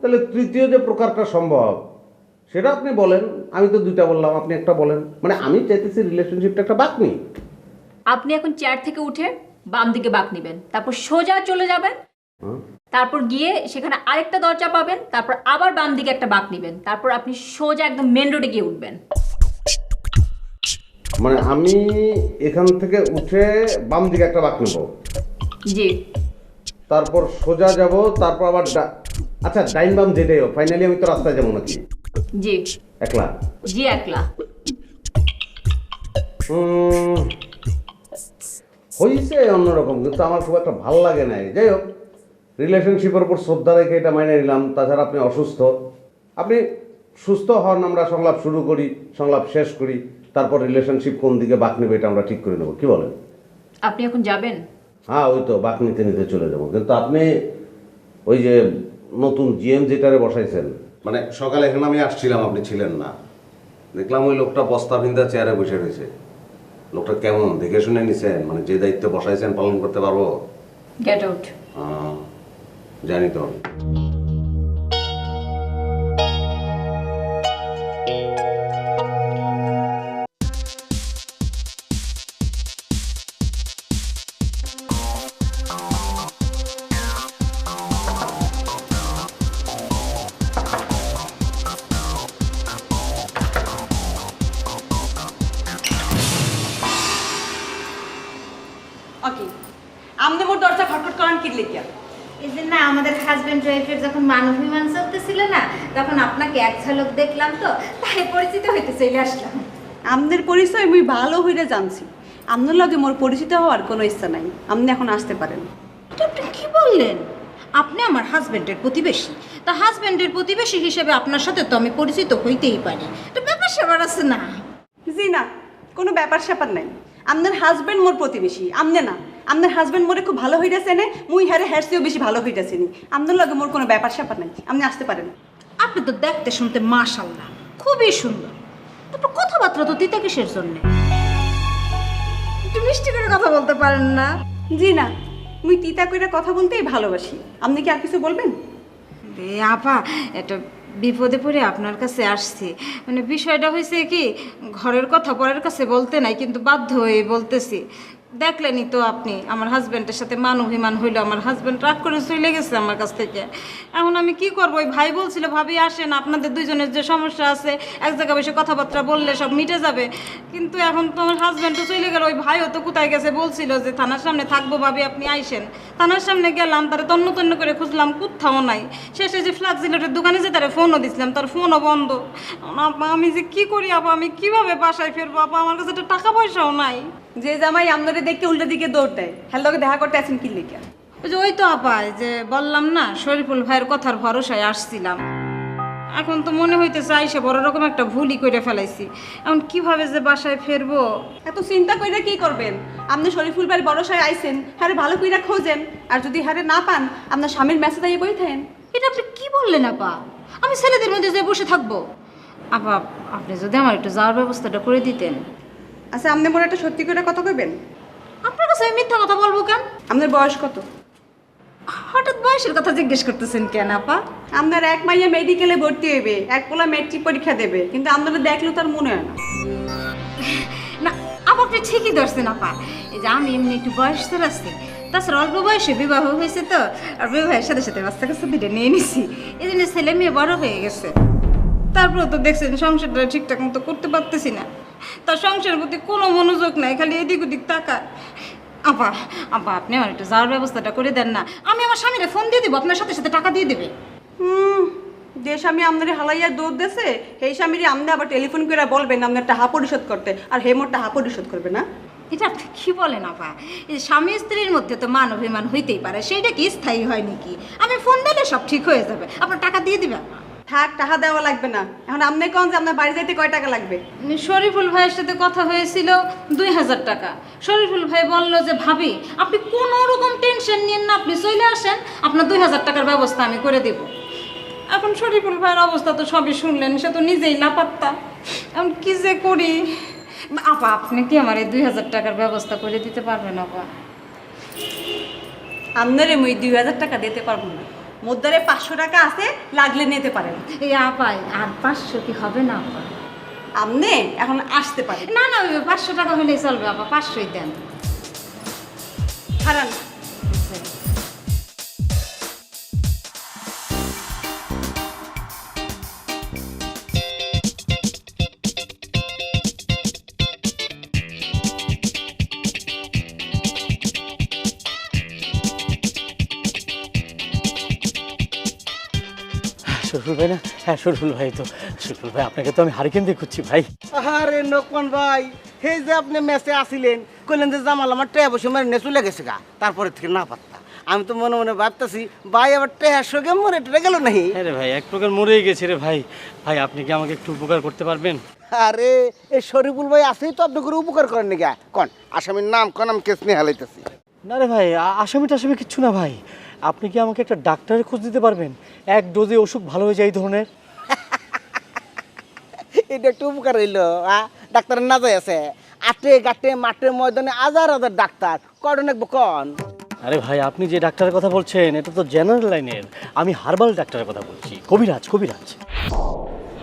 তাহলে তৃতীয় যে প্রকারটা সম্ভব সেটা আপনি বলেন। আমি তো দুইটা বললাম, আপনি একটা বলেন। মানে আমি চাইতেছি রিলেশনশিপটা একটা বাঁক নিই। আপনি এখন চেয়ার থেকে উঠে বাম দিকে বাঁক নেবেন, তারপর সোজা চলে যাবেন, তারপর গিয়ে সেখানে আরেকটা দরজা পাবেন, তারপর আবার বাম দিকে একটা বাঁক নেবেন, তারপর আপনি সোজা একদম মেন রোডে গিয়ে উঠবেন। মানে আমি এখান থেকে উঠে বাম দিকে একটা বাঁক নেব, জি। তারপর সোজা যাব, তারপর আবার আচ্ছা ডাইন বাম যেটাই হোক, ফাইনালি আমি তো রাস্তায় যাবো নাকি? জি। একলা? জি একলা। হয়েছে অন্যরকম, কিন্তু আমার খুব একটা ভালো লাগে নাই। যাই হোক, রিলেশনশিপের উপর শ্রদ্ধা রেখে এটা মাইনে নিলাম। তাছাড়া আপনি অসুস্থ, আপনি সুস্থ হন, আমরা সংলাপ শুরু করি, সংলাপ শেষ করি, তারপর রিলেশনশিপ কোন দিকে বাঁক নেবে এটা আমরা ঠিক করে নেবো। কি বলেন? আপনি এখন যাবেন? হ্যাঁ, ওই তো বাঁক নিতে নিতে চলে যাবো। কিন্তু আপনি ওই যে নতুন জিএম যেটারে বসাইছেন, মানে সকালে এখানে আমি আসছিলাম, আপনি ছিলেন না, দেখলাম ওই লোকটা বস্তা ভিন্দা চেয়ারে বসে রয়েছে। লোকটা কেমন দেখে শুনে নিছেন? মানে যে দায়িত্ব বসাইছেন পালন করতে পারবো? Get out. জানি তো। ওকে, আপনি মোর দরজা খটখট করেন কি লিখিয়া? এই যে না, আমাদের হাজবেন্ড ওয়াইফের যখন মানবিমান চলতেছিল না, তখন আপনাকে এক ঝলক দেখলাম, তো তাই পরিচিত হইতে চলে আসলাম। আপনার পরিচয় আমি ভালো হইলে জানছি, আপনার লগে মোর পরিচিত হওয়ার কোনো ইচ্ছা নাই। আপনি এখন আসতে পারেন। এটা আপনি কি বললেন? আপনি আমার হাজবেন্ডের প্রতিবেশী, তা হাজবেন্ডের প্রতিবেশী হিসেবে আপনার সাথে তো আমি পরিচিত হইতেই পারি। তো ব্যাপার সেবার আছে না? জি না, কোনো ব্যাপার স্যাপার নাই। আপনার হাজবেন্ড মোর প্রতিবেশী, আপনি না। আপনার হাজবেন্ড মোরে খুব ভালো হইতেছে নে, মুই হ্যারে হ্যারসিও বেশি ভালো হইতেছে নি। আপনার লগে মোর কোনো ব্যাপার স্যাপার নাই, আপনি আসতে পারেন। আপনি তো দেখতে শুনতে মাশাআল্লাহ খুবই সুন্দর, তারপর কথাবার্তা তো তিতা কিসের জন্য? একটু মিষ্টি করে কথা বলতে পারেন না? জি না, মুই তিতা কইরা কথা বলতেই ভালোবাসি। আপনি কি আর কিছু বলবেন? আপা, এটা বিপদে পড়ে আপনার কাছে আসছি। মানে বিষয়টা হয়েছে কি, ঘরের কথা পরের কাছে বলতে নাই, কিন্তু বাধ্য হয়ে বলতেছি। দেখলেনই তো আপনি, আমার হাজব্যান্ডের সাথে মান অভিমান হইলো, আমার হাজব্যান্ড রাগ করে চলে গেছে আমার কাছ থেকে। এখন আমি কি করবো? ওই ভাই বলছিল, ভাবি আসেন, আপনাদের দুইজনের যে সমস্যা আছে এক জায়গায় বসে কথাবার্তা বললে সব মিটে যাবে। কিন্তু এখন তো আমার হাজব্যান্ডও চলে গেল, ওই ভাইও তো কোথায় গেছে বলছিল যে থানার সামনে থাকবো, ভাবি আপনি আইসেন। থানার সামনে গেলাম, তারা তন্ন তন্ন করে খুঁজলাম, কোথাও নাই। শেষে যে ফ্লাক্সিলেটের দোকানে যে তারা ফোনও দিছিলাম, তার ফোনও বন্ধ। আমি যে কি করি আপা, আমি কিভাবে বাসায় ফিরবো আপা? আমার কাছে তো টাকা পয়সাও নাই। যে জামাই আপনারে দেখে উল্টা দিকে দৌড় দেয়, হ্যাঁ লগে দেখা করতে আছেন কি লিখিয়া? ওই তো আপা, যে বললাম না, শরীফুল ভাইয়ের কথার ভরসায় আসছিলাম। এখন তো মনে হইতেছে আইসে বড় রকম একটা ভুলই করে ফেলাইছি। এখন কিভাবে যে বাসায় ফিরবো? এত চিন্তা কইরা কি করবেন? আপনি শরীফুল ভাইয়ের বড়সায় আইছেন, হ্যাঁ ভালো কইরা খোঁজেন, আর যদি হ্যারে না পান আপনার স্বামীর মেসেজ আইয়ে বই থাকেন। এটা আপনি কি বললেন আপা? আমি ছেলেদের মধ্যে যে বসে থাকবো? আপা, আপনি যদি আমার একটু যাওয়ার ব্যবস্থাটা করে দিতেন। আচ্ছা, আপনি মোর একটা সত্যি করে কথা কইবেন? আপনার কাছে আমি মিথ্যা কথা বলবো কেন? আপনার বয়স কত? হঠাৎ বয়সের কথা জিজ্ঞেস করতেছেন কেন আপা? আপনার এক মাইয়া মেডিকেলে ভর্তি হইবে, এক পোলা মেট্রিক পরীক্ষা দেবে, কিন্তু আপনারা দেখলেও তার মনে হয় না। না আপা, আপনি ঠিকই ধরছেন আপা। এই যে আমি এমনি একটু বয়সের আছি, তাছাড়া অল্প বয়সে বিবাহ হয়েছে তো, আর বিবাহের সাথে সাথে বাচ্চা কাছে দুটো নিয়ে নিছি, এই জন্য ছেলে মেয়ে বড় হয়ে গেছে। তারপরে তো দেখছেন সংসারটা ঠিকঠাক মতো করতে পারতেছি না, তার সংসারের প্রতি কোনো মনোযোগ নাই, খালি এদিক ওদিক তাকায়। আপা, আপা আপনি আমার একটু যাওয়ার ব্যবস্থাটা করে দেন না, আমি আমার স্বামীরে ফোন দিয়ে দেবো, আপনার সাথে সাথে টাকা দিয়ে দেবে। যে স্বামী আপনারে হালাইয়া দৌড় দেছে, সেই স্বামীরে আপনি আবার টেলিফোন করে বলবেন আপনার টাকা পরিশোধ করতে, আর হে মোর টাকা পরিশোধ করবে না। এটা আপনি কি বলেন আপা? এই স্বামী স্ত্রীর মধ্যে তো মান অভিমান হইতেই পারে, সেইটা কি স্থায়ী হয় নাকি? আমি ফোন দিলে সব ঠিক হয়ে যাবে, আপনার টাকা দিয়ে দিবে। থাক, টাকা দেওয়া লাগবে না। এখন আপনি কোন যে আপনার বাড়ি যাইতে কয় টাকা লাগবে? শরীফুল ভাইয়ের সাথে কথা হয়েছিল 2000 টাকা। শরীফুল ভাই বলল যে ভাবি আপনি কোনো রকম টেনশন নিয়েন না, আপনি চলে আসেন, আপনার 2000 টাকার ব্যবস্থা আমি করে দেব। এখন শরীফুল ভাইয়ের অবস্থা তো সবই শুনলেন, সে তো নিজেই লাপাত্তা। এখন কি যে করি? আপা, আপনি কি আমার এই 2000 টাকার ব্যবস্থা করে দিতে পারবেন আপা? আপনারে মুই 2000 টাকা দিতে পারবো না, মোদ্দারে 500 টাকা আছে, লাগলে নিতে পারেন। এই আপাই আর 500 কি হবে না আপা? আপনি এখন আসতে পারেন। না না, ওই 500 টাকা হলেই চলবে আপা, 500ই দেন। হারান। শরীফুল ভাই না? হ্যাঁ শরীফুল ভাই তো। শরীফুল ভাই আপনাকে তো আমি হারিকেন দিয়ে খুঁজছি ভাই। আরে নোকমান ভাই, সেই যে আপনি মেসে আসিলেন, কইলেন যে জামাল আমার টেয়া বসে মেরে চলে গেছে গা, তারপরে থেকে না পাত্তা। আমি তো মনে মনে ভাবতেছি ভাই আবার টেয়ার সঙ্গে মরে টেরে গেল নাকি? হ্যাঁ রে ভাই, এক প্রকার মরেই গেছে রে ভাই। ভাই আপনি কি আমাকে একটু উপকার করতে পারবেন? আরে এই শরীফুল ভাই আসেই তো আপনাকে উপকার করেন নাকি? কন আসামির নাম কন, আমি কেস নিয়ে হালাইতেছি। না রে ভাই, আসামি টাসামি কিচ্ছু না ভাই। আপনি কি আমাকে একটা ডাক্তারের খোঁজ দিতে পারবেন? এক ডোজে অসুখ ভালো হয়ে যায় এই ধরনের। এটা একটু উপকার হইলো। ডাক্তারের না যাই আছে, আটে গাটে মাঠে ময়দানে হাজার হাজার ডাক্তার, কয়জন একবো কন? আরে ভাই আপনি যে ডাক্তারের কথা বলছেন এটা তো জেনারেল লাইনের, আমি হার্বাল ডাক্তারের কথা বলছি, কবিরাজ কবিরাজ।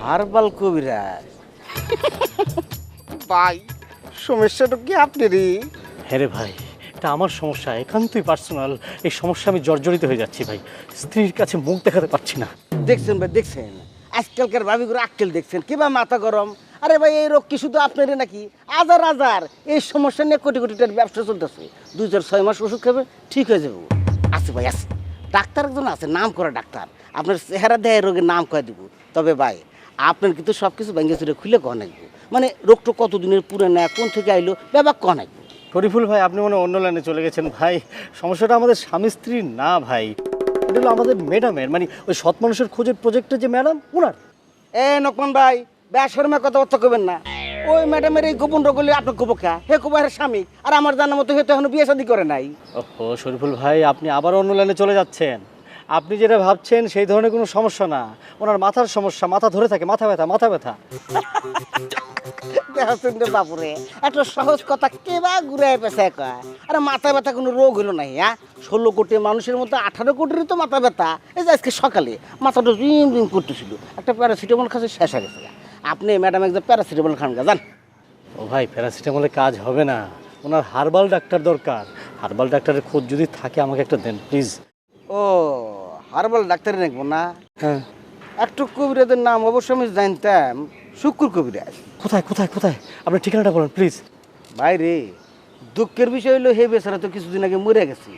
হারবাল কবিরাজ? ভাই সমস্যাটা কি আপনারই? হ্যাঁ রে ভাই, এটা আমার সমস্যা, একান্তই পার্সোনাল। এই সমস্যা আমি জর্জরিত হয়ে যাচ্ছি ভাই, স্ত্রীর কাছে মুখ দেখাতে পারছি না। দেখছেন ভাই, দেখছেন আজকালকার ভাবিগুলো আক্কেল দেখছেন কিবা মাথা গরম। আরে ভাই এই রোগ কি শুধু আপনারই নাকি? হাজার হাজার এই সমস্যা নিয়ে কোটি কোটি টাকার ব্যবসা চলতেছে। 2-6 মাস ওষুধ খাবে ঠিক হয়ে যাবো। আছে ভাই আছে, ডাক্তার একজন আছে, নাম করা ডাক্তার, আপনার চেহারা দেয় রোগের নাম কয়ে দিব। তবে ভাই আপনার কিন্তু সব কিছু ভেঙে চুরে খুলে কন লাগবে, মানে রোগটা কতদিনের পুরানো, কোন থেকে আইলো ব্যাপার কন লাগবে। শরীফুল ভাই আপনি মনে হয় অন্য লাইনে চলে গেছেন ভাই। সমস্যাটা আমাদের স্বামী স্ত্রীর না ভাই, এটা হলো আমাদের ম্যাডামের, মানে ওই সৎ মানুষের খোঁজের প্রজেক্টের যে ম্যাডাম ওনার। নকমান ভাই বেশরমে কথাবার্তা করবেন না। ওই ম্যাডামের এই গোপন রোগলি আপনার গোপকা হে কুবাহের স্বামী, আর আমার জানার মতো হয়তো এখনো বিয়ে শাদী করে নাই। ওহো শরীফুল ভাই, আপনি আবার অন্য লাইনে চলে যাচ্ছেন। আপনি যেটা ভাবছেন সেই ধরনের কোনো সমস্যা না, ওনার মাথার সমস্যা, মাথা ধরে থাকে, মাথা ব্যথা মাথা ব্যথা। দেখছেন রে বাপুরে, একটা সহজ কথা কেবা ঘুরে পেশায় কয়। আরে মাথা ব্যথা কোনো রোগ হলো নাই। 16 কোটি মানুষের মধ্যে 18 কোটিরই তো মাথা ব্যথা। এই যে আজকে সকালে মাথাটা রিম রিম করতেছিল, একটা প্যারাসিটামল খাসে শেষ হয়ে গেছে। আপনি ম্যাডাম একজন প্যারাসিটামল খান গা যান। ও ভাই প্যারাসিটামলে কাজ হবে না, ওনার হার্বাল ডাক্তার দরকার। হার্বাল ডাক্তারের খোঁজ যদি থাকে আমাকে একটা দেন প্লিজ। ও হার্বাল ডাক্তার দেখবো না? হ্যাঁ একটু কবিরাজের নাম অবশ্য আমি জানতাম, শুক্র কবিরাজ। কোথায় কোথায় কোথায়? আপনার ঠিকানাটা বলেন প্লিজ। ভাই রে, দুঃখের বিষয় হলো হে বেচারা তো কিছুদিন আগে মরে গেছে।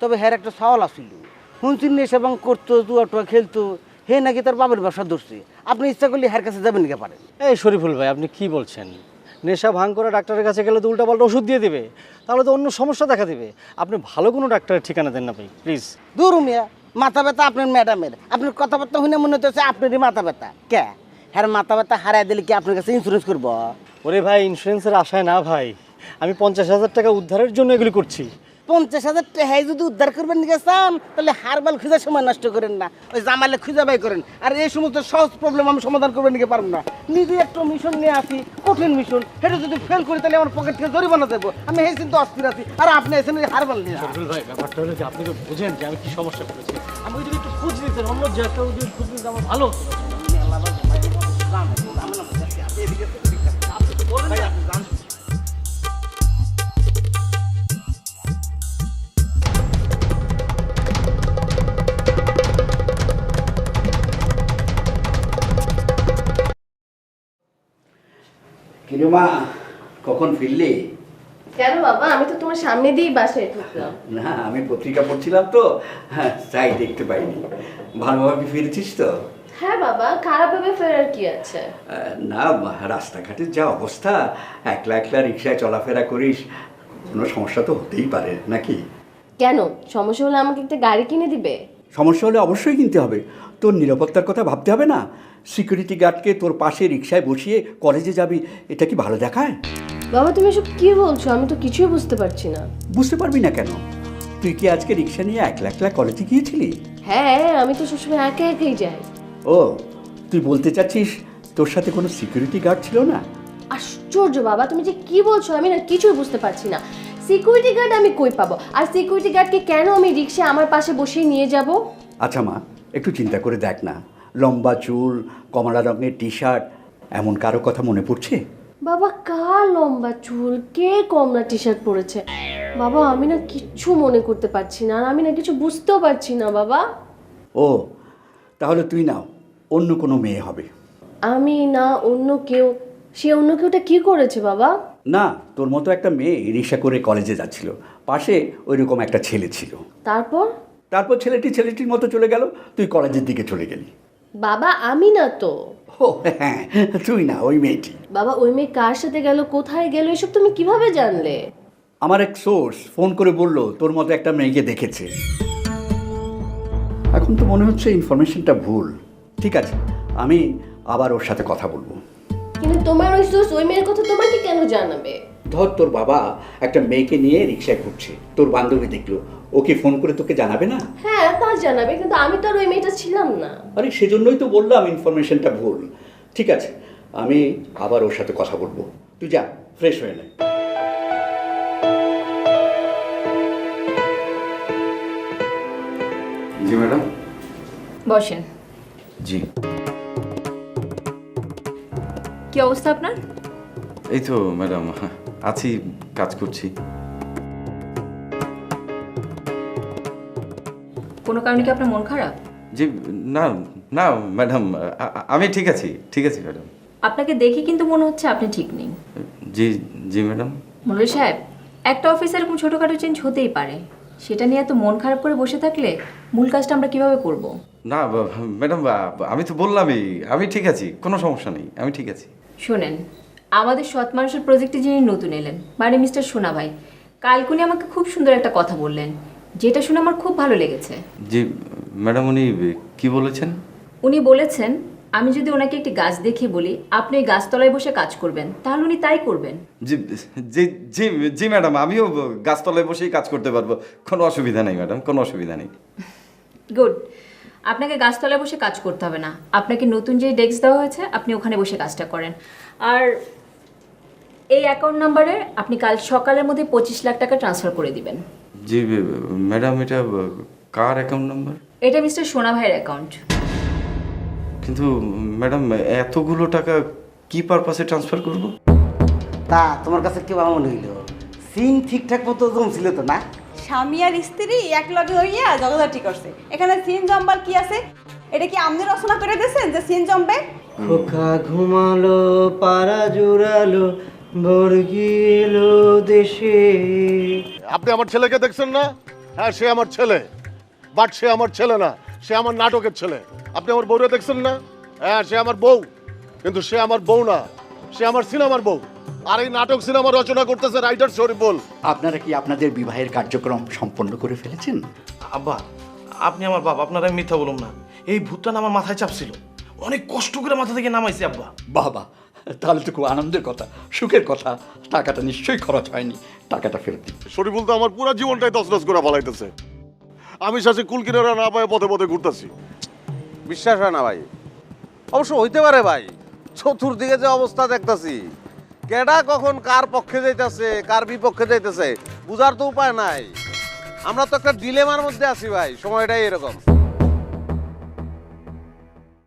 তবে হ্যার একটা সওয়াল আসছিল, শুনছি নেশা ভাঙ করতো, জুয়া টুয়া খেলতো, হে নাকি তার বাবার ব্যবসা ধরছে। আপনি ইচ্ছা করলে হ্যার কাছে যাবেন নাকি পারেন? এই শরীফুল ভাই আপনি কি বলছেন? নেশা ভাঙ করে ডাক্তারের কাছে গেলে তো উল্টাপাল্টা ওষুধ দিয়ে দেবে, তাহলে তো অন্য সমস্যা দেখা দেবে। আপনি ভালো কোনো ডাক্তারের ঠিকানা দেন না ভাই প্লিজ। দূর মিয়া, মাথা ব্যথা আপনার ম্যাডামের, আপনার কথাবার্তা শুনে মনে হচ্ছে আপনারই মাথা ব্যথা। কে হ্যার মাথা ব্যথা হারাই দিলে কি আপনার কাছে ইন্স্যুরেন্স করবো? ওরে ভাই ইন্স্যুরেন্সের আশায় না ভাই, আমি 50,000 টাকা উদ্ধারের জন্য এগুলি করছি। 50,000 টাকা যদি উদ্ধার করবেন নিকে চান তাহলে হারবাল খুঁজে সময় নষ্ট করেন না, ওই জামালে খুঁজে বাই করেন। আর এই সমস্ত সহজ প্রবলেম আমি সমাধান করবেন নিকে পারবো না। নিজে একটা মিশন নিয়ে আসি, কঠিন মিশন, সেটা যদি ফেল করি তাহলে আমার পকেট থেকে জরিমানা দেবো। আমি এই চিন্তা অস্থির আছি, আর আপনি এসে হারবাল নিয়ে। শরীফুল ভাই ব্যাপারটা হলো যে আপনি তো বুঝেন যে আমি কি সমস্যা করেছি, আমি যদি একটু খোঁজ দিতেন, অন্য জায়গাটা যদি খোঁজ দিতে আমার ভালো হতো। কিরে মা, কখন ফিরলি? কেন বাবা, আমি তো তোমার সামনে দিয়েই বাসায় ঢুকলাম। না, আমি পত্রিকা পড়ছিলাম তো, হ্যাঁ তাই দেখতে পাইনি। ভালোভাবে ফিরেছিস তো? হ্যাঁ বাবা, খারাপভাবে ফেরার কি আছে? না, রাস্তাঘাটের যা অবস্থা, একলা একলা রিক্সায় চলাফেরা করিস, কোনো সমস্যা তো হতেই পারে নাকি? কেন, সমস্যা হলে আমাকে একটা গাড়ি কিনে দিবে? সমস্যা হলে অবশ্যই কিনতে হবে। তোর নিরাপত্তার কথা ভাবতে হবে না? সিকিউরিটি গার্ডকে তোর পাশে রিক্সায় বসিয়ে কলেজে যাবি, এটা কি ভালো দেখায়? বাবা তুমি এসব কি বলছো? আমি তো কিছুই বুঝতে পারছি না। বুঝতে পারবি না কেন? তুই কি আজকে রিক্সা নিয়ে একলা একলা কলেজে গিয়েছিলি? হ্যাঁ, আমি তো সবসময় একা একাই যাই। ও তুই বলতে চাচ্ছিস তোর সাথে কোনো সিকিউরিটি গার্ড ছিল না? আশ্চর্য বাবা, তুমি যে কি বলছো আমি না কিছুই বুঝতে পারছি না। সিকিউরিটি গার্ড আমি কই পাবো? আর সিকিউরিটি গার্ডকে কেন আমি রিক্সা আমার পাশে বসিয়ে নিয়ে যাব? আচ্ছা মা, একটু চিন্তা করে দেখ না, লম্বা চুল, কমলা রঙের টি শার্ট, এমন কারো কথা মনে পড়ছে? বাবা কার লম্বা চুল, কে কমলা টি শার্ট পরেছে? বাবা আমি না কিচ্ছু মনে করতে পারছি না, আর আমি না কিছু বুঝতেও পারছি না বাবা। ও তাহলে তুই নাও, অন্য কোনো মেয়ে হবে। আমি না অন্য কেউ? সে অন্য কেউটা কি করেছে বাবা? না, তোর মতো একটা মেয়ে রিক্সা করে কলেজে যাচ্ছিল, পাশে ওইরকম একটা ছেলে ছিল। তারপর ছেলেটির মতো চলে গেল, তুই কলেজের দিকে চলে গেলি। বাবা আমি না তো। ও হ্যাঁ, তুই না, ওই মেয়েটি। বাবা ওই মেয়ে কার সাথে গেল, কোথায় গেল, এসব তুমি কিভাবে জানলে? আমার এক সোর্স ফোন করে বলল তোর মতো একটা মেয়েকে দেখেছে। এখন তো মনে হচ্ছে ইনফরমেশনটা ভুল। ঠিক আছে, আমি আবার ওর সাথে কথা বলবো। কিন্তু তোমার ওই সোর্স ওই মেয়ের কথা তোমাকে কেন জানাবে? ধর তোর বাবা একটা মেয়েকে নিয়ে রিক্সায় ঘুরছে, তোর বান্ধবী দেখলো, ওকে ফোন করে তোকে জানাবে না? হ্যাঁ তা জানাবে, কিন্তু আমি তো আর ওই মেয়েটা ছিলাম না। আরে সেজন্যই তো বললাম ইনফরমেশনটা ভুল। ঠিক আছে, আমি আবার ওর সাথে কথা বলবো, তুই যা ফ্রেশ হয়ে নে। জি ম্যাডাম। বসেন। জি। কি অবস্থা আপনার? এই তো ম্যাডাম, আছি, কাজ করছি। কোনো কারণে কি আপনার মন খারাপ? জি না না ম্যাডাম, আমি ঠিক আছি ম্যাডাম। আপনাকে দেখে কিন্তু মনে হচ্ছে আপনি ঠিক নেই। জি জি ম্যাডাম। মনির সাহেব, একটা অফিসে এরকম ছোটোখাটো চেঞ্জ হতেই পারে, সেটা নিয়ে এত মন খারাপ করে বসে থাকলে মূল কাজটা আমরা কিভাবে করব? না ম্যাডাম, আমি তো বললামই আমি ঠিক আছি, কোনো সমস্যা নেই, আমি ঠিক আছি। শোনেন, আমাদের সৎ মানুষের প্রজেক্টে যিনি নতুন এলেন, মানে মিস্টার সোনা ভাই, কালকে উনি আমাকে খুব সুন্দর একটা কথা বললেন, যেটা শুনে আমার খুব ভালো লেগেছে। জি ম্যাডাম, উনি কি বলেছেন? উনি বলেছেন আমি যদি ওনাকে একটি গাছ দেখিয়ে বলি আপনি ওই গাছতলায় বসে কাজ করবেন, তাহলে উনি তাই করবেন। জি জি জি জি ম্যাডাম, আমিও গাছতলায় বসেই কাজ করতে পারবো, কোনো অসুবিধা নেই ম্যাডাম, কোনো অসুবিধা নেই। গুড, আপনাকে গাছতলায় বসে কাজ করতে হবে না, আপনাকে নতুন যে ডেস্ক দেওয়া হয়েছে আপনি ওখানে বসে কাজটা করেন। আর এই অ্যাকাউন্ট নাম্বারে আপনি কাল সকালের মধ্যে 25 লাখ টাকা ট্রান্সফার করে দিবেন। জি ম্যাডাম, এটা কার অ্যাকাউন্ট নাম্বার? এটা মিস্টার সোনা ভাইয়ের অ্যাকাউন্ট। কিন্তু ম্যাডাম, এতগুলো টাকা কি পারপাসে ট্রান্সফার করব? তা তোমার কাছে কেউ এমন হইল? সিন ঠিকঠাক মতো জমছিল তো না? স্বামী আর স্ত্রী এক লগে হইয়া জগদাটি করছে, এখানে সিন জম্বার কি আছে? এটা কি আপনি রচনা করে দিয়েছেন যে সিন জমবে? খোকা ঘুমালো, পাড়া জুড়ালো, বর্গি এলো দেশে। আপনি আমার ছেলেকে দেখছেন না? হ্যাঁ সে আমার ছেলে, বাট সে আমার ছেলে না, সে আমার নাটকের ছেলে। আপনি আমার বউরে দেখছেন না? হ্যাঁ সে আমার বউ, কিন্তু সে আমার বউ না, সে আমার সিনেমার বউ। আর এই নাটক সিনেমা রচনা করতেছে রাইটার শরীফুল। আপনারা কি আপনাদের বিবাহের কার্যক্রম সম্পন্ন করে ফেলেছেন? আব্বা, আপনি আমার বাবা, আপনারা আমি মিথ্যা বলুন না, এই ভূতটা না আমার মাথায় চাপছিল, অনেক কষ্ট করে মাথা থেকে নামাইছি আব্বা। বাবা, তাহলে তো খুব আনন্দের কথা, সুখের কথা। টাকাটা নিশ্চয়ই খরচ হয়নি, টাকাটা ফেরত দিন। শরীফুল তো আমার পুরো জীবনটাই তছনছ করে ফেলাইতেছে। আমি শাসে কুল কিনারা না পায়ে পথে পথে ঘুরতেছি। বিশ্বাস হয় না ভাই? অবশ্য হইতে পারে ভাই, চতুর্দিকে যে অবস্থা দেখতাছি, কেডা কখন কার পক্ষে যাইতেছে কার বিপক্ষে যাইতেছে বুঝার তো উপায় নাই। আমরা তো একটা ডিলেমার মধ্যে আছি ভাই, সময়টাই এরকম।